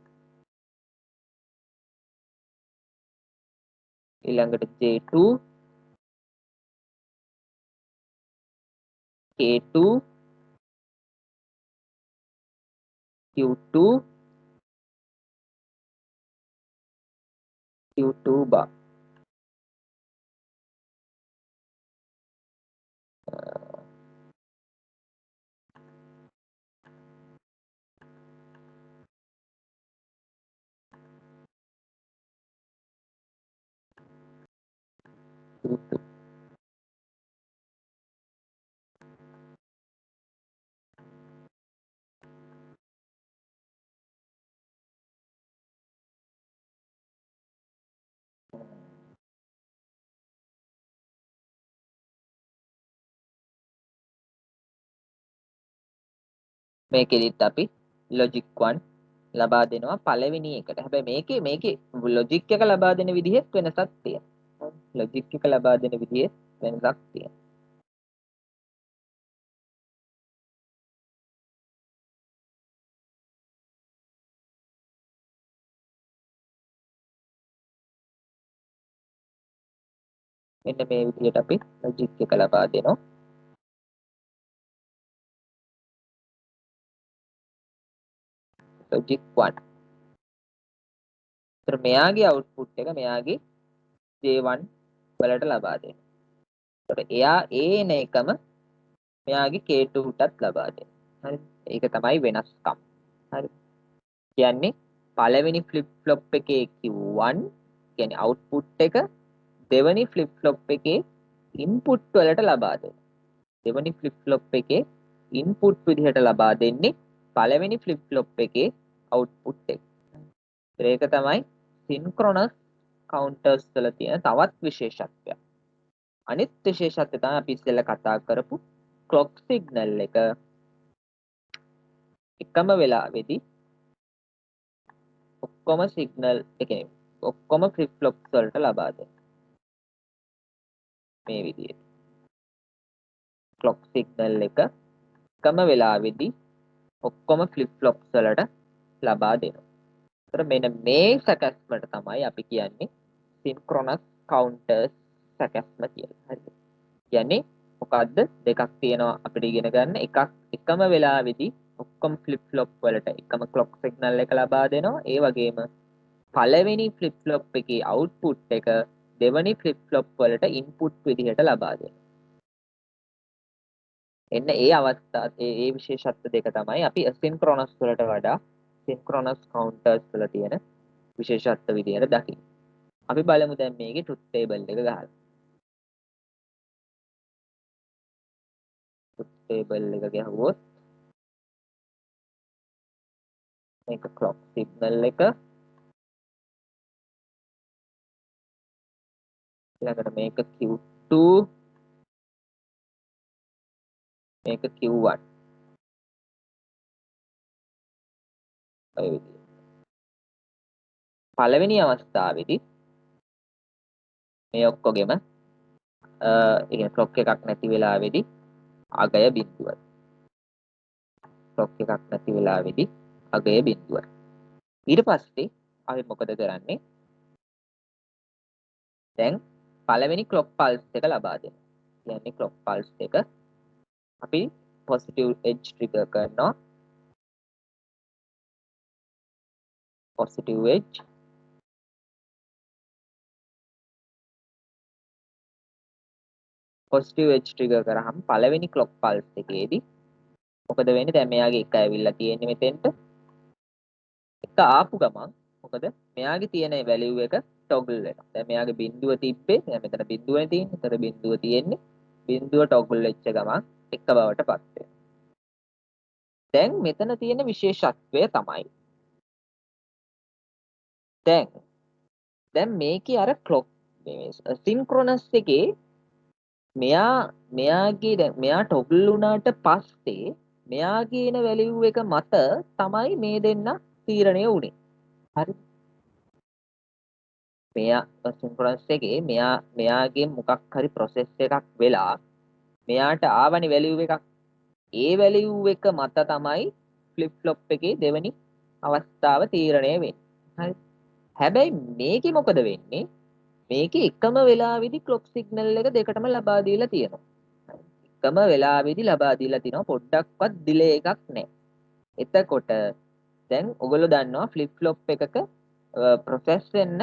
A: ඊළඟට J2 K2 Q2 Q2 bar Q2 මේකෙදිත් අපි logic 1 ලබා දෙනවා පළවෙනි එකට. හැබැයි මේකේ logic එක ලබා දෙන විදිහෙත් වෙනසක් තියෙනවා. logic එක ලබා දෙන විදිහෙත් වෙනසක් තියෙනවා. මෙන්න මේ විදිහට අපි logic එක ලබා දෙනවා. logic 1. ඒතර මෙයාගේ output එක මෙයාගේ J1 වලට ලබා දෙනවා. ඒතර එයා එන එකම මෙයාගේ K2ටත් ලබා දෙනවා. හරි. ඒක තමයි වෙනස්කම්. හරි. කියන්නේ පළවෙනි ෆ්ලිප් ෆ්ලොප් එකේ Q1 කියන්නේ output එක දෙවෙනි ෆ්ලිප් ෆ්ලොප් එකේ ඉන්පුට් වලට ලබා දෙනවා. දෙවෙනි ෆ්ලිප් ෆ්ලොප් එකේ ඉන්පුට් විදිහට ලබා දෙන්නේ පළවෙනි ෆ්ලිප් ෆ්ලොප් එකේ output එක. ඒක තමයි සින්ක්‍රොනස් කවුන්ටර්ස් වල තියෙන තවත් විශේෂත්වයක්. අනිත් විශේෂත්වය තමයි අපි ඉස්සෙල්ලා කතා කරපු ක්ලොක් සිග්නල් එක එකම වෙලාවෙදී ඔක්කොම සිග්නල් එකේ ඔක්කොම ෆ්ලිප් ෆ්ලොප්ස් වලට ලබා දෙනවා. මේ විදිහට ක්ලොක් සිග්නල් එක එකම වෙලාවෙදී ඔක්කොම ෆ්ලිප් ෆ්ලොප්ස් වලට ලබා දෙනවා. ඒතර මෙන්න මේ සැකස්මට තමයි අපි කියන්නේ සින්ක්‍රොනස් කවුන්ටර්ස් සැකස්ම කියලා. හරිද? කියන්නේ මොකද්ද? දෙකක් තියෙනවා අපිට ඉගෙන ගන්න. එකක් එකම වෙලාවෙදී ඔක්කොම ෆ්ලිප් ෆ්ලොප් වලට එකම ක්ලොක් සිග්නල් එක ලබා දෙනවා. ඒ වගේම පළවෙනි ෆ්ලිප් ෆ්ලොප් එකේ අවුට්පුට් එක දෙවෙනි ෆ්ලිප් ෆ්ලොප් වලට ඉන්පුට් විදිහට ලබා දෙනවා. එන්න ඒ අවස්ථා ඒ විශේෂත්ව දෙක තමයි අපි ඇසින්ක්‍රොනස් වලට වඩා සින්ක්‍රොනස් කවුන්ටර්ස් වල තියෙන විශේෂත්ව විදියට දකින්න. අපි බලමු දැන් මේකේ ට්‍රුත් ටේබල් එක ගහලා. ට්‍රුත් ටේබල් එක ගහුවොත් මේක ක්ලොක් සිග්නල් එක ඊළඟට මේක Q2 මේක Q1 ඔය විදියට. පළවෙනි අවස්ථාවේදී මේ ඔක්කොගෙම ඒ ක්ලොක් එකක් නැති වෙලාවේදී අගය බිඳුවයි. ක්ලොක් එකක් නැති වෙලාවේදී අගය බිඳුවයි. ඊට පස්සේ අපි මොකද කරන්නේ? දැන් පළවෙනි ක්ලොක් පල්ස් එක ලබා දෙනවා. කියන්නේ ක්ලොක් පල්ස් එක අපි පොසිටිව් එජ් ට්‍රිගර් කරනවා. පොසිටිව් එජ් ට්‍රිගර් කරාම පළවෙනි ක්ලොක් පල්ස් එකේදී මොකද වෙන්නේ? දැන් මෙයාගේ එක ඇවිල්ලා තියෙන්නේ මෙතෙන්ට. එක ආපු ගමන් මොකද මෙයාගේ තියෙන වැලියු එක ටොගල් වෙනවා. දැන් මෙයාගේ බිඳුව තිබ්බේ දැන් මෙතන බිඳුවනේ තියෙන්නේ. ඒතර බිඳුව තියෙන්නේ බිඳුව ටොගල් වෙච්ච ගමන් එක බවට පත් වෙනවා. දැන් මෙතන තියෙන විශේෂත්වය තමයි දැන් මේකේ අර ක්ලොක් සින්ක්‍රොනස් එකේ මෙයාගේ දැන් මෙයා ටොගල් වුණාට පස්සේ මෙයාගේ එන වැලියු එක මත තමයි මේ දෙන්න තීරණය වුනේ. හරි. මෙයා සින්ක්‍රොනස් එකේ මෙයාගේ මොකක් හරි ප්‍රොසෙස් එකක් වෙලා මෙයාට ආවනි වැලියු එකක්. ඒ වැලියු එක මත තමයි ෆ්ලිප් ෆ්ලොප් එකේ දෙවෙනි අවස්ථාව තීරණය වෙන්නේ. හරි. හැබැයි මේකේ මොකද වෙන්නේ? මේකේ එකම වෙලාවෙදි ක්ලොක් සිග්නල් එක දෙකටම ලබා දීලා තියෙනවා. එකම වෙලාවෙදි ලබා දීලා තිනවා පොඩ්ඩක්වත් ඩිලේ එකක් නැහැ. එතකොට දැන් ඔයගොල්ලෝ දන්නවා ෆ්ලිප් ෆ්ලොප් එකක ප්‍රොසෙස් වෙන්න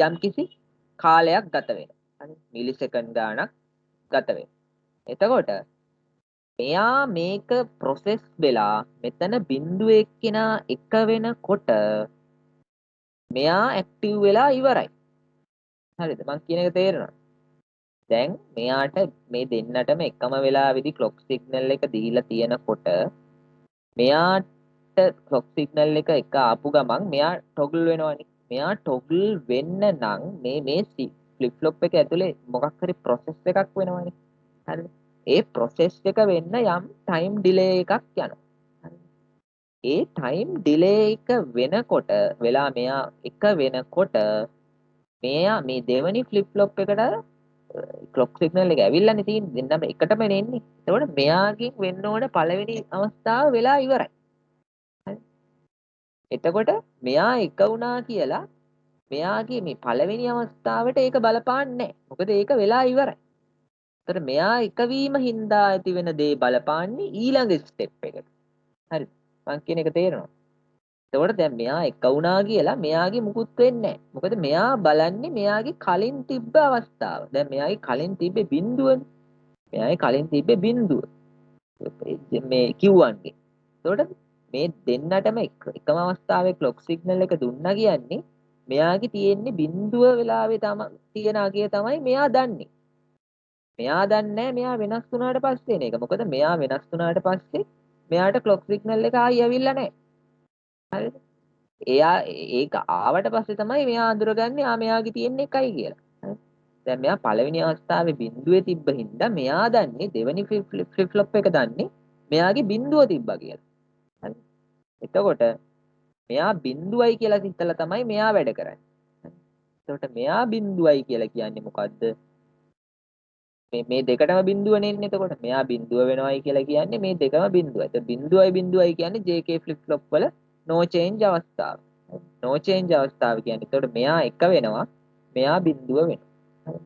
A: යම්කිසි කාලයක් ගත වෙනවා. හරි මිලි සෙකන්ඩ් ගාණක් ගත වෙනවා. එතකොට මෙයා මේක ප්‍රොසෙස් වෙලා මෙතන බිඳුව එක්කිනා එක වෙනකොට මෙයා ඇක්ටිව් වෙලා ඉවරයි. හරිද? මං කියන එක තේරෙනවද? දැන් මෙයාට මේ දෙන්නටම එකම වෙලාවෙදි ක්ලොක් සිග්නල් එක දීලා තියෙනකොට මෙයාට ක්ලොක් සිග්නල් එක ආපු ගමන් මෙයා ටොගල් වෙනවනේ. මෙයා ටොගල් වෙන්න නම් මේ ෆ්ලිප් ෆ්ලොප් එක ඇතුලේ මොකක් හරි ප්‍රොසෙස් එකක් වෙනවනේ. හරිද? ඒ ප්‍රොසෙස් එක වෙන්න යම් ටයිම් ඩිලේ එකක් යනවා. හරිද? ඒ ටයිම් ඩිලේ එක වෙනකොට වෙලා මෙයා එක වෙනකොට මෙයා මේ දෙවනි ෆ්ලිප් ෆ්ලොප් එකට ක්ලොක් සිග්නල් එක ඇවිල්ලානේ තියෙන්නේ දෙන්නම එකටම එන්නේ. එතකොට මෙයාගෙන් වෙන්න ඕන පළවෙනි අවස්ථාව වෙලා ඉවරයි. හරි. එතකොට මෙයා එක වුණා කියලා මෙයාගේ මේ පළවෙනි අවස්ථාවට ඒක බලපාන්නේ නැහැ. මොකද ඒක වෙලා ඉවරයි. එතකොට මෙයා එක වීම හින්දා ඇති වෙන දේ බලපාන්නේ ඊළඟ ස්ටෙප් එකට. හරිද? මං කියන එක තේරෙනවද? එතකොට දැන් මෙයා එක වුණා කියලා මෙයාගේ මුකුත් වෙන්නේ නැහැ. මොකද මෙයා බලන්නේ මෙයාගේ කලින් තිබ්බ අවස්ථාව. දැන් මෙයාගේ කලින් තිබ්බේ බිඳුවනේ. මෙයාගේ කලින් තිබ්බේ බිඳුව. මේ Q1 ගේ. එතකොට මේ දෙන්නටම එකම අවස්ථාවේ ක්ලොක් සිග්නල් එක දුන්නා කියන්නේ මෙයාගේ තියෙන්නේ බිඳුව වෙලාවේ තියෙන අගය තමයි මෙයා දන්නේ. මෙයා දන්නේ මෙයා වෙනස් වුණාට පස්සේ නේක. මොකද මෙයා වෙනස් වුණාට පස්සේ මෙයාට ක්ලොක් සිග්නල් එක ආයි ඇවිල්ලා නැහැ. හරිද? එයා ඒක ආවට පස්සේ තමයි මෙයා අඳුරගන්නේ මෙයාගේ තියෙන එකයි කියලා. හරි. දැන් මෙයා පළවෙනි අවස්ථාවේ බිඳුවේ තිබ්බ හින්දා මෙයා දන්නේ දෙවෙනි ෆ්ලිප් ෆ්ලොප් එක දන්නේ මෙයාගේ බිඳුව තිබ්බා කියලා. හරි. එතකොට මෙයා බිඳුවයි කියලා හිතලා තමයි මෙයා වැඩ කරන්නේ. හරි. එතකොට මෙයා බිඳුවයි කියලා කියන්නේ මොකද්ද? මේ දෙකටම බිඳුවනේ එන්නේ. එතකොට මෙයා බිඳුව වෙනවයි කියලා කියන්නේ මේ දෙකම බිඳුවයි. එතකොට බිඳුවයි කියන්නේ JK ෆ්ලිප් ෆ්ලොප් වල no change අවස්ථාව. no change අවස්ථාව කියන්නේ එතකොට මෙයා එක වෙනවා මෙයා බිඳුව වෙනවා.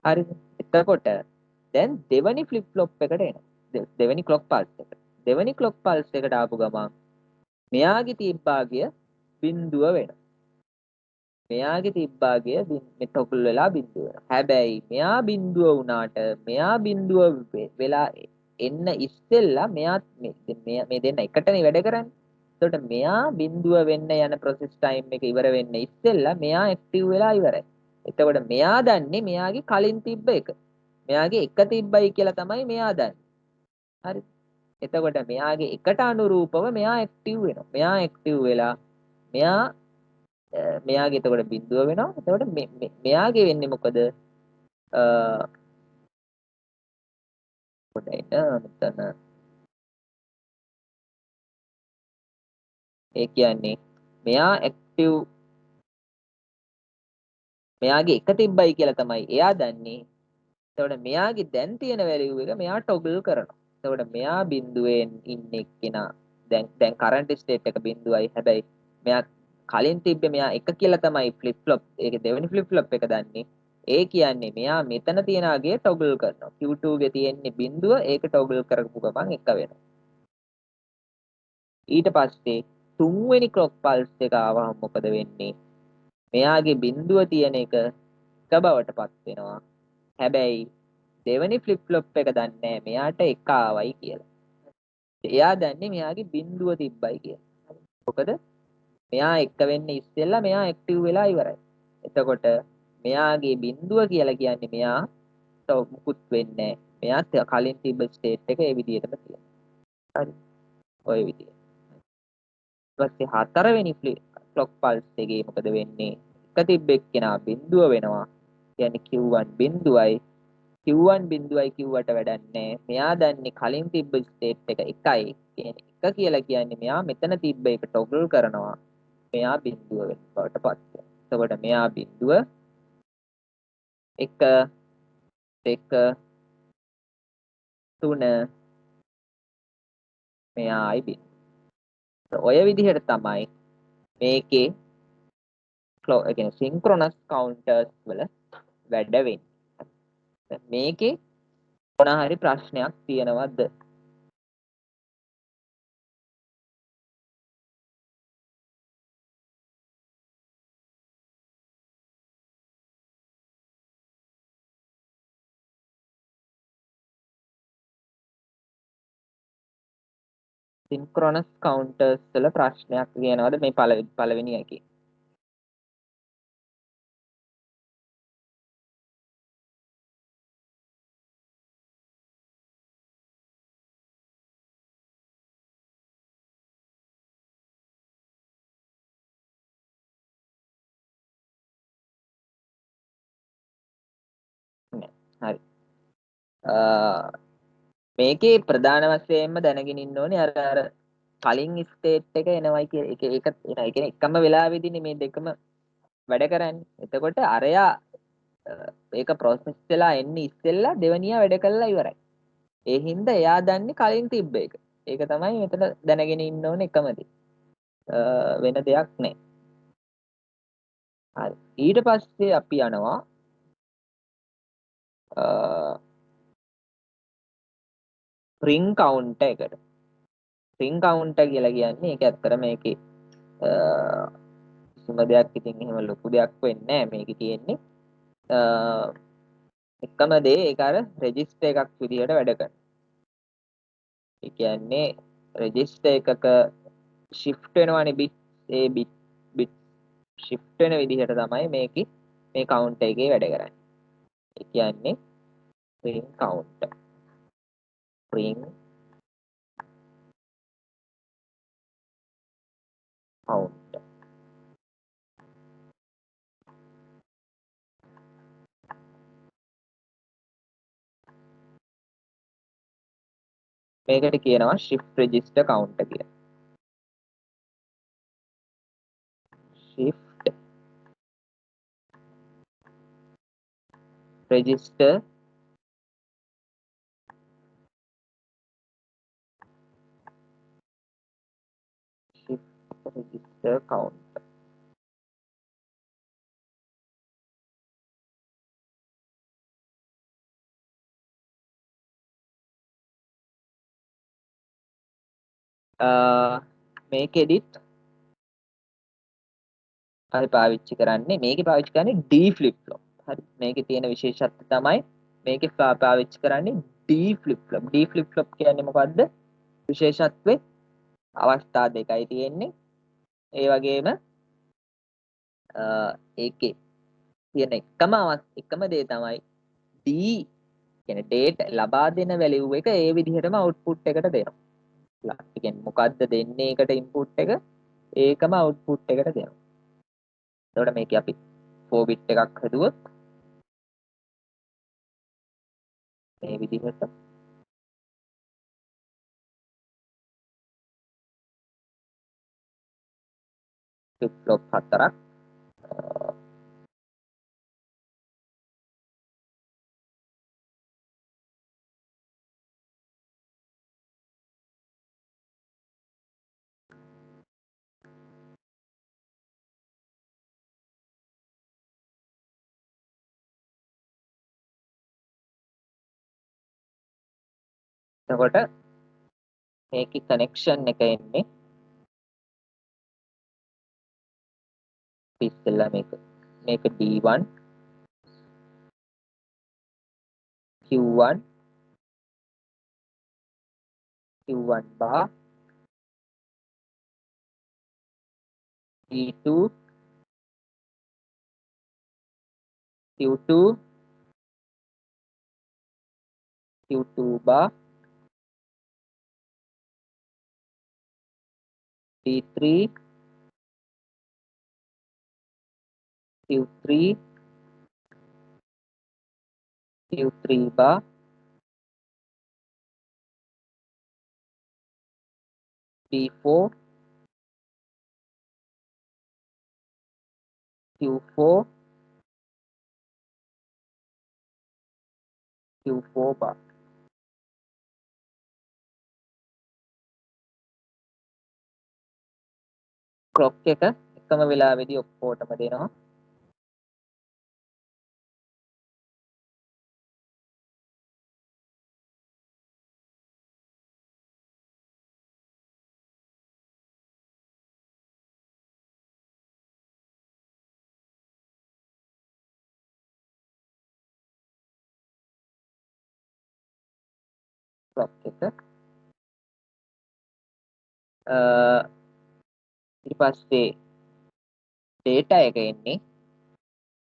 A: හරිද? එතකොට දැන් දෙවනි ෆ්ලිප් ෆ්ලොප් එකට එනවා. දෙවනි ක්ලොක් පල්ස් එකට. දෙවනි ක්ලොක් පල්ස් එකට ආපු ගමන් මෙයාගේ තිබ්බාගය බිඳුව වෙනවා. මෙයාගේ තිබ්බාගය ටොගල් වෙලා බිඳුව වෙනවා. හැබැයි මෙයා බිඳුව වුණාට මෙයා බිඳුව වෙලා එන්න ඉස්සෙල්ලා මෙයා මේ දෙන්න එකටනේ වැඩ කරන්නේ. එතකොට මෙයා බිඳුව වෙන්න යන ප්‍රොසෙස් ටයිම් එක ඉවර වෙන්න ඉස්සෙල්ලා මෙයා ඇක්ටිව් වෙලා ඉවරයි. එතකොට මෙයා දන්නේ මෙයාගේ කලින් තිබ්බ එක. මෙයාගේ එක තිබ්බයි කියලා තමයි මෙයා දන්නේ. හරි. එතකොට මෙයාගේ එකට අනුරූපව මෙයා ඇක්ටිව් වෙනවා. මෙයා ඇක්ටිව් වෙලා මෙයාගේ එතකොට බිඳුව වෙනවා. එතකොට මෙයාගේ වෙන්නේ මොකද? මෙතන ඒ කියන්නේ මෙයා ඇක්ටිව් මෙයාගේ එක තිබ්බයි කියලා තමයි එයා දන්නේ. එතකොට මෙයාගේ දැන් තියෙන වැලියු එක මෙයා ටොගල් කරනවා. එතකොට මෙයා බිඳුවෙන් ඉන්නේ කෙනා දැන් කරන්ට් ස්ටේට් එක බිඳුවයි. හැබැයි මෙයා කලින් තිබ්බේ මෙයා එක කියලා තමයි ෆ්ලිප් ෆ්ලොප් ඒක දෙවෙනි ෆ්ලිප් ෆ්ලොප් එක දන්නේ. ඒ කියන්නේ මෙයා මෙතන තියෙන අගය ටොගල් කරනවා. Q2 ගේ තියෙන්නේ බිඳුව ඒක ටොගල් කරපු ගමන් එක වෙනවා. ඊට පස්සේ තුන්වෙනි ක්ලොක් පල්ස් එක ආවම මොකද වෙන්නේ? මෙයාගේ බිඳුව තියෙන එක බවට පත් වෙනවා. හැබැයි දෙවෙනි ෆ්ලිප් ෆ්ලොප් එක දන්නේ මෙයාට එක ආවයි කියලා. එයා දන්නේ මෙයාගේ බිඳුව තිබ්බයි කියලා. මොකද මෙයා එක්ක වෙන්න ඉස්සෙල්ලා මෙයා ඇක්ටිව් වෙලා ඉවරයි. එතකොට මෙයාගේ බිඳුව කියලා කියන්නේ මෙයා මුකුත් වෙන්නේ නැහැ. මෙයා කලින් තිබ්බ ස්ටේට් එක ඒ විදිහටම තියෙනවා. හරි. ඔය විදිහ. ඊට පස්සේ හතරවෙනි ක්ලොක් පල්ස් එකේ මොකද වෙන්නේ? එක තිබ්බ එක්කෙනා බිඳුව වෙනවා. කියන්නේ Q1 බිඳුවයි Q1 බිඳුවයි කිව්වට වැඩක් නැහැ. මෙයා දන්නේ කලින් තිබ්බ ස්ටේට් එක එකයි. කියන්නේ එක කියලා කියන්නේ මෙයා මෙතන තිබ්බ එක ටොගල් කරනවා. මෙයා බිඳුව වෙන බවට පත් වෙනවා. එතකොට මෙයා බිඳුව 1 2 3 මෙයායි බිඳුව. ඔය විදිහට තමයි මේකේ ඒ කියන්නේ සින්ක්‍රොනස් කවුන්ටර්ස් වල වැඩ වෙන්නේ. මේකේ මොන හරි ප්‍රශ්නයක් තියෙනවද? සින්ක්‍රොනස් කවුන්ටර්ස් වල ප්‍රශ්නයක් තියෙනවද මේ පළවෙනි එකේ? හරි. මේකේ ප්‍රධාන වශයෙන්ම දැනගෙන ඉන්න ඕනේ අර කලින් ස්ටේට් එක එනවයි කියලා ඒක එන. ඒ කියන්නේ එකම වෙලාවෙදීනේ මේ දෙකම වැඩ කරන්නේ. එතකොට අරයා ඒක ප්‍රොසෙස් වෙලා එන්නේ ඉස්සෙල්ලා දෙවනියා වැඩ කළා ඉවරයි. ඒ හින්දා එයා දන්නේ කලින් තිබ්බ එක. ඒක තමයි මෙතන දැනගෙන ඉන්න ඕනේ එකම දේ. වෙන දෙයක් නැහැ. හරි. ඊට පස්සේ අපි යනවා ring counter එකට. ring counter කියලා කියන්නේ ඒක ඇත්තට මේකේ කිසිම දෙයක් ඉතින් එහෙම ලොකු දෙයක් වෙන්නේ නැහැ. මේකේ තියෙන්නේ එකම දේ ඒක අර රෙජිස්ටර් එකක් විදිහට වැඩ කරනවා. ඒ කියන්නේ රෙජිස්ටර් එකක shift වෙනවනේ bit ඒ bit shift වෙන විදිහට තමයි මේකේ මේ counter එකේ වැඩ කරන්නේ. ඒ කියන්නේ ring counter. ring counter. මේකට කියනවා shift register counter කියලා. shift register shift register counter. මේකෙදිත් අපි පාවිච්චි කරන්නේ මේකේ පාවිච්චි කරන්නේ D flip flop. හරි. මේකේ තියෙන විශේෂත්වය තමයි මේකේ පාවිච්චි කරන්නේ D flip flop. D flip flop කියන්නේ මොකද්ද? විශේෂත්වේ අවස්ථා දෙකයි තියෙන්නේ. ඒ වගේම ඒකේ තියෙන එකම දේ තමයි D කියන්නේ data ලබා දෙන value එක ඒ විදිහටම output එකට දෙනවා. ඒ කියන්නේ මොකද්ද දෙන්නේ එකට input එක ඒකම output එකට දෙනවා. එතකොට මේකේ අපි 4 bit එකක් හදුවොත් මේ විදිහට flip flop හතරක් එතකොට මේකේ කනෙක්ෂන් එක එන්නේ ඉස්සෙල්ලා මේක D1 Q1 Q1 bar T2 Q2 Q2 bar T3 Q3 Q3 bar T4 Q4 Q4 bar clock එක එකම වෙලාවෙදී ඔක්කොටම දෙනවා clock එක ඊට පස්සේ data එක එන්නේ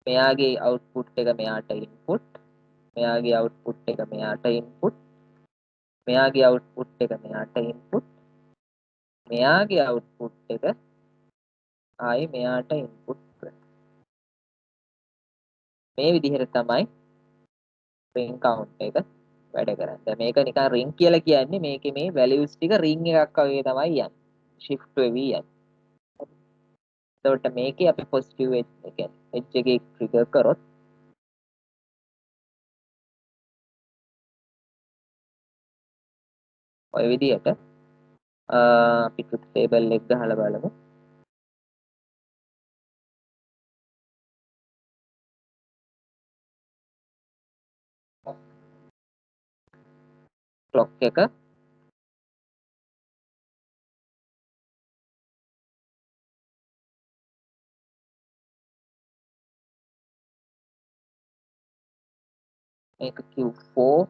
A: මෙයාගේ output එක මෙයාට input මෙයාගේ output එක මෙයාට input මෙයාගේ output එක මෙයාට input මෙයාගේ output එක ආයි මෙයාට input මේ විදිහට තමයි ring count එක වැඩ කරන්නේ. දැන් මේක නිකන් ring කියලා කියන්නේ මේකේ මේ values ටික ring එකක් වගේ තමයි යන්නේ. shift වෙවි යන්නේ. එතකොට මේකේ අපි positive edge කියන්නේ edge එකේ trigger කරොත් ඔය විදිහට අපි truth table එක ගහලා බලමු. clock එක මේක Q4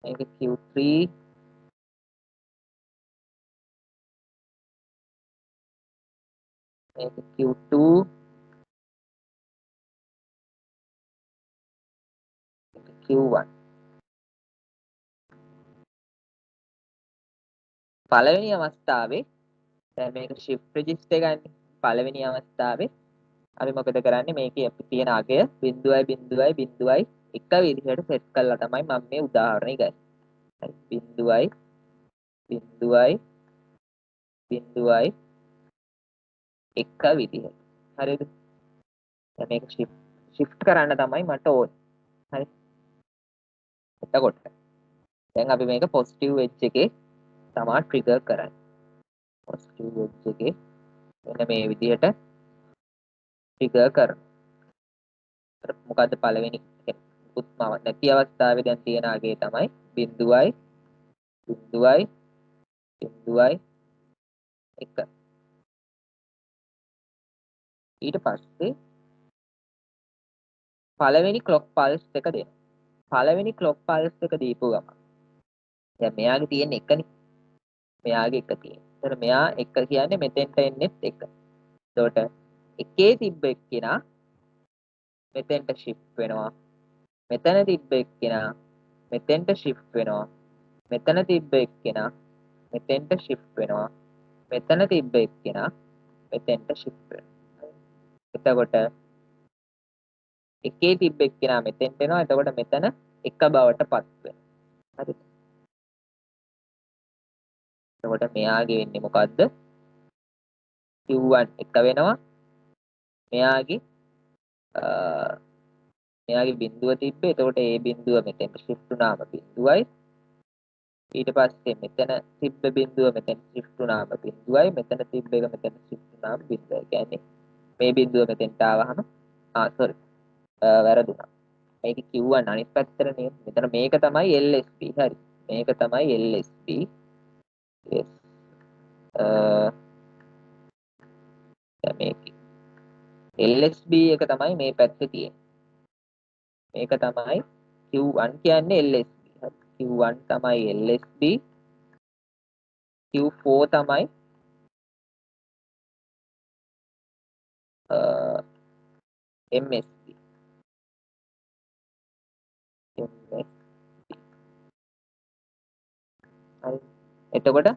A: මේක Q3 මේක Q2 මේක Q1 පළවෙනි අවස්ථාවේ දැන් මේක shift register ගන්න පළවෙනි අවස්ථාවේ අපි මොකද කරන්නේ මේකේ අපි තියෙන අගය 0.0.0 එක විදිහට සෙට් කරලා තමයි මම මේ උදාහරණය ගන්නේ. 0.0.0 එක විදිහට. හරිද? දැන් මේක shift කරන්න තමයි මට ඕනේ. හරි. එතකොට දැන් අපි මේක positive edge එකේ තමයි trigger කරන්නේ. positive edge එකේ මෙන්න මේ විදිහට trigger කරනවා. මොකද්ද පළවෙනි උත්මාව නැති අවස්ථාවේ දැන් තියෙන අගේ තමයි 0.0.0 1. ඊට පස්සේ පළවෙනි clock pulse එක දෙනවා. පළවෙනි clock pulse එක දීපු ගමන් දැන් මෙයාගේ තියෙන එකනේ. මෙයාගේ එක තියෙන. ඒතර මෙයා එක කියන්නේ මෙතෙන්ට එන්නේ එක. එතකොට එකේ තිබ්බ එක්කිනා මෙතෙන්ට shift වෙනවා. මෙතන තිබ්බ එක්කිනා මෙතෙන්ට shift වෙනවා. මෙතන තිබ්බ එක්කිනා මෙතෙන්ට shift වෙනවා. මෙතන තිබ්බ එක්කිනා මෙතෙන්ට shift වෙනවා. එතකොට එකේ තිබ්බ එක්කිනා මෙතෙන්ට එනවා. එතකොට මෙතන එක බවට පත් වෙනවා. හරිද? එතකොට මෙයාගේ වෙන්නේ මොකද්ද? Q1 එක වෙනවා. මෙයාගේ මෙයාගේ බිඳුව තිබ්බේ. එතකොට ඒ බිඳුව මෙතෙන්ට shift වුණාම බිඳුවයි. ඊට පස්සේ මෙතන තිබ්බ බිඳුව මෙතෙන් shift වුණාම බිඳුවයි. මෙතන තිබ්බ එක මෙතන shift වුණාම බිඳුවයි. කියන්නේ මේ බිඳුව මෙතෙන්ට ආවහම sorry වැරදුනා. මේක Q1 අනිත් පැත්තට නේ. මෙතන මේක තමයි LSB. හරි. මේක තමයි LSB. yes දැන් මේක LSB එක තමයි මේ පැත්තේ තියෙන්නේ. මේක තමයි Q1 කියන්නේ LSB. හරි. Q1 තමයි LSB Q4 තමයි MSB හරි. එතකොට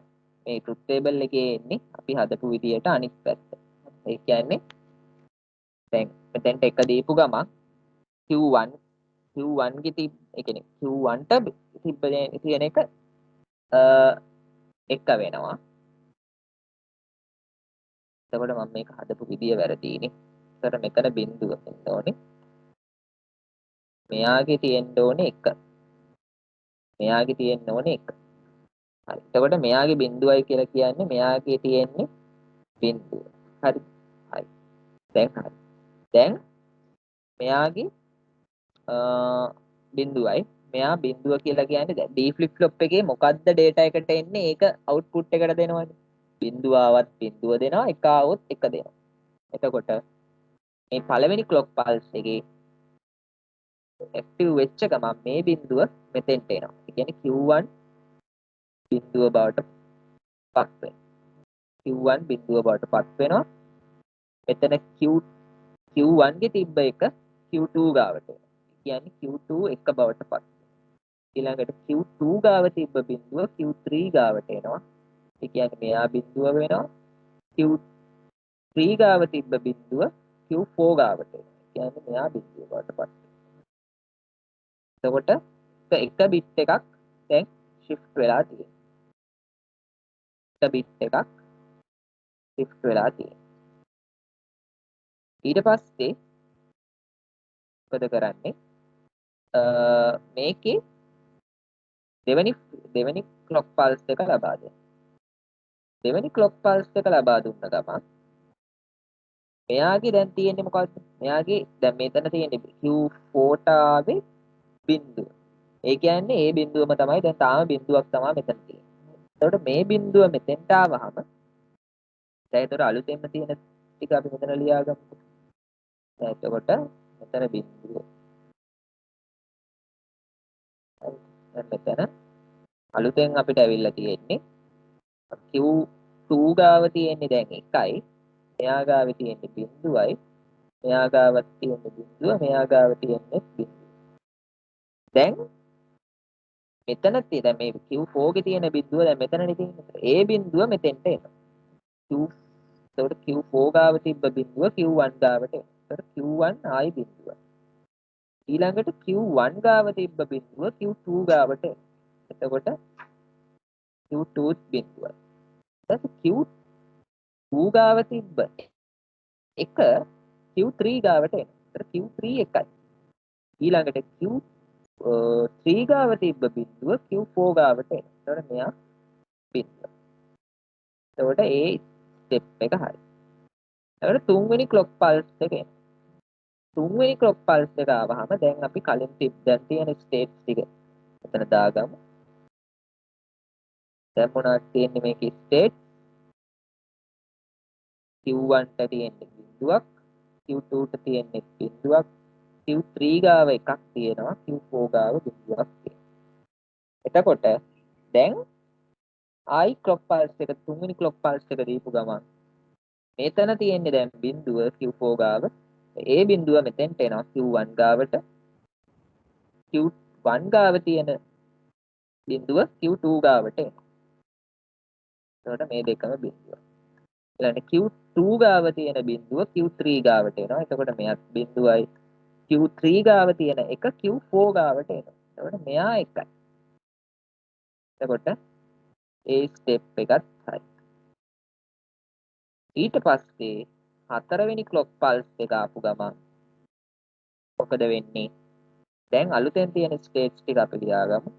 A: මේ ට්‍රුත් ටේබල් එකේ එන්නේ අපි හදපු විදියට අනිත් පැත්ත. ඒ කියන්නේ දැන් මෙතෙන්ට එක දීපු ගමන් Q1 ගේ ඒ කියන්නේ Q1 ට තිබ්බ තියෙන එක එක වෙනවා. එතකොට මම මේක හදපු විදිය වැරදීනේ. ඒතර මෙතන බිඳුව වෙන්න ඕනේ. මෙයාගේ තියෙන්න ඕනේ 1. මෙයාගේ තියෙන්න ඕනේ 1. හරි. එතකොට මෙයාගේ බිඳුවයි කියලා කියන්නේ මෙයාගේ තියෙන්නේ බිඳුව. හරි. හරි. දැන් හරි. දැන් මෙයාගේ බිඳුවයි මෙයා බිඳුව කියලා කියන්නේ දැන් D flip flop එකේ මොකද්ද data එකට එන්නේ ඒක output එකට දෙනවනේ. බිඳුව ආවත් බිඳුව දෙනවා, එක ආවොත් එක දෙනවා. එතකොට මේ පළවෙනි clock pulse එකේ ඇක්ටිව් වෙච්ච ගමන් මේ බිඳුව මෙතෙන්ට එනවා. ඒ කියන්නේ Q1 බිඳුව බවට පත් වෙනවා. Q1 බිඳුව බවට පත් වෙනවා. මෙතන Q1 ගේ තිබ්බ එක Q2 ගාවට එනවා. ඒ කියන්නේ Q2 එක බවට පත් වෙනවා. ඊළඟට Q2 ගාව තිබ්බ බිඳුව Q3 ගාවට එනවා. ඒ කියන්නේ මෙයා බිඳුව වෙනවා. Q3 ගාව තිබ්බ බිඳුව Q4 ගාවට එනවා. ඒ කියන්නේ මෙයා බිඳුව බවට පත් වෙනවා. එතකොට එක බිට් එකක් දැන් shift වෙලා තියෙනවා. එක බිට් එකක් shift වෙලා තියෙනවා. ඊට පස්සේ මොකද කරන්නේ? මේකේ දෙවෙනි clock pulse එක ලබා දෙනවා. දෙවෙනි clock pulse එක ලබා දුන්න ගමන් මෙයාගේ දැන් තියෙන්නේ මොකද්ද? මෙයාගේ දැන් මෙතන තියෙන්නේ Q4 ටාවේ බිඳුව. ඒ කියන්නේ ඒ බිඳුවම තමයි දැන් තාම බිඳුවක් තමයි මෙතන තියෙන්නේ. එතකොට මේ බිඳුව මෙතෙන්ට ආවහම දැන් ඒතර අලුතෙන්ම තියෙන ටික අපි මෙතන ලියාගමු. දැන් එතකොට මෙතන බිඳුව. දැන් මෙතන අලුතෙන් අපිට ඇවිල්ලා තියෙන්නේ Q2 ගාව තියෙන්නේ දැන් 1යි. මෙයා ගාව තියෙන්නේ බිඳුවයි. මෙයා ගාව තියෙන්නේ බිඳුව. මෙයා ගාව තියෙන්නේ බිඳුව. දැන් මෙතන දැන් මේ Q4 ගේ තියෙන බිඳුව දැන් මෙතනනේ තියෙන්නේ. ඒ බිඳුව මෙතෙන්ට එනවා. එතකොට Q4 ගාව තිබ්බ බිඳුව Q1 ගාවට එනවා. එතකොට Q1 ආයි බිඳුව. ඊළඟට Q1 ගාව තිබ්බ බිඳුව Q2 ගාවට එනවා. එතකොට Q2 බිඳුවයි. ඊට Q2 ගාව තිබ්බ එක Q3 ගාවට එනවා. එතකොට Q3 එකයි. ඊළඟට Q3 ගාව තිබ්බ බිඳුව Q4 ගාවට එනවා. එතකොට මෙයා බිඳුව. එතකොට ඒ ස්ටෙප් එක හරි. එතකොට තුන්වෙනි clock pulse එක එනවා. තුන්වෙනි clock pulse එක ආවහම දැන් අපි කලින් දැන් තියෙන ස්ටේට්ස් ටික එතන දාගමු. දැන් මොනවද තියෙන්නේ මේකේ ස්ටේට් Q1 ට තියෙන්නේ බිඳුවක් Q2 ට තියෙන්නේ බිඳුවක් Q3 ගාව එකක් තියෙනවා Q4 ගාව බිඳුවක් තියෙනවා. එතකොට දැන් ආයි clock pulse එක තුන්වෙනි clock pulse එක දීපු ගමන් මෙතන තියෙන්නේ දැන් බිඳුව Q4 ගාව. ඒ බිඳුව මෙතෙන්ට එනවා Q1 ගාවට. Q1 ගාව තියෙන බිඳුව Q2 ගාවට එනවා. එතකොට මේ දෙකම බිඳුව. ඊළඟට Q2 ගාව තියෙන බිඳුව Q3 ගාවට එනවා. එතකොට මෙයත් බිඳුවයි. Q3 ගාව තියෙන එක Q4 ගාවට එනවා. එතකොට මෙයා එකයි. එතකොට ඒ ස්ටෙප් එකත් හරි. ඊට පස්සේ හතරවෙනි clock pulse එක ආපු ගමන් මොකද වෙන්නේ? දැන් අලුතෙන් තියෙන ස්ටේට්ස් ටික අපි ලියාගමු.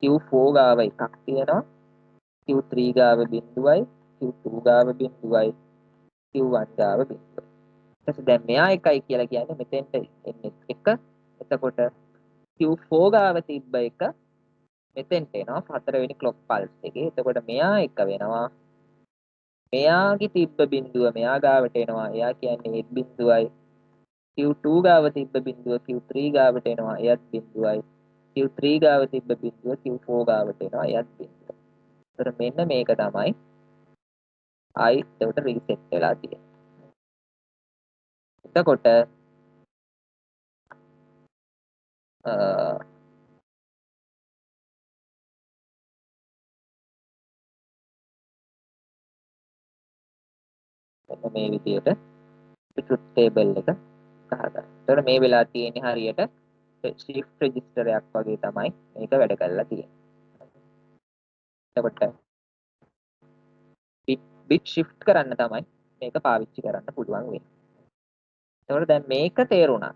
A: Q4 ගාව එකක් තියෙනවා. Q3 ගාව බිඳුවයි. Q2 ගාව බිඳුවයි. Q1 ගාව බිඳුවයි. ඊට පස්සේ දැන් මෙයා එකයි කියලා කියන්නේ මෙතෙන්ට එන්නේ එක. එතකොට Q4 ගාව තිබ්බ එක මෙතෙන්ට එනවා 4 වෙනි ක්ලොක් පල්ස් එකේ. එතකොට මෙයා එක වෙනවා. මෙයාගේ තිබ්බ බිඳුව මෙයා ගාවට එනවා. එයා කියන්නේ 8 බිඳුවයි. Q2 ගාව තිබ්බ බිඳුව Q3 ගාවට එනවා. එයත් බිඳුවයි. Q3 ගාව තිබ්බ බිඳුව Q4 ගාවට එනවා. එයත් බිඳුවයි. ඒතර මෙන්න මේක තමයි I එතකොට රීසෙට් වෙලා තියෙන්නේ. එතකොට මෙන්න මේ විදිහට truth table එක ගහගන්න. එතකොට මේ වෙලා තියෙන්නේ හරියට shift register එකක් වගේ තමයි මේක වැඩ කරලා තියෙන්නේ. එතකොට bit shift කරන්න තමයි මේක පාවිච්චි කරන්න පුළුවන් වෙන්නේ. එතකොට දැන් මේක තේරුණා.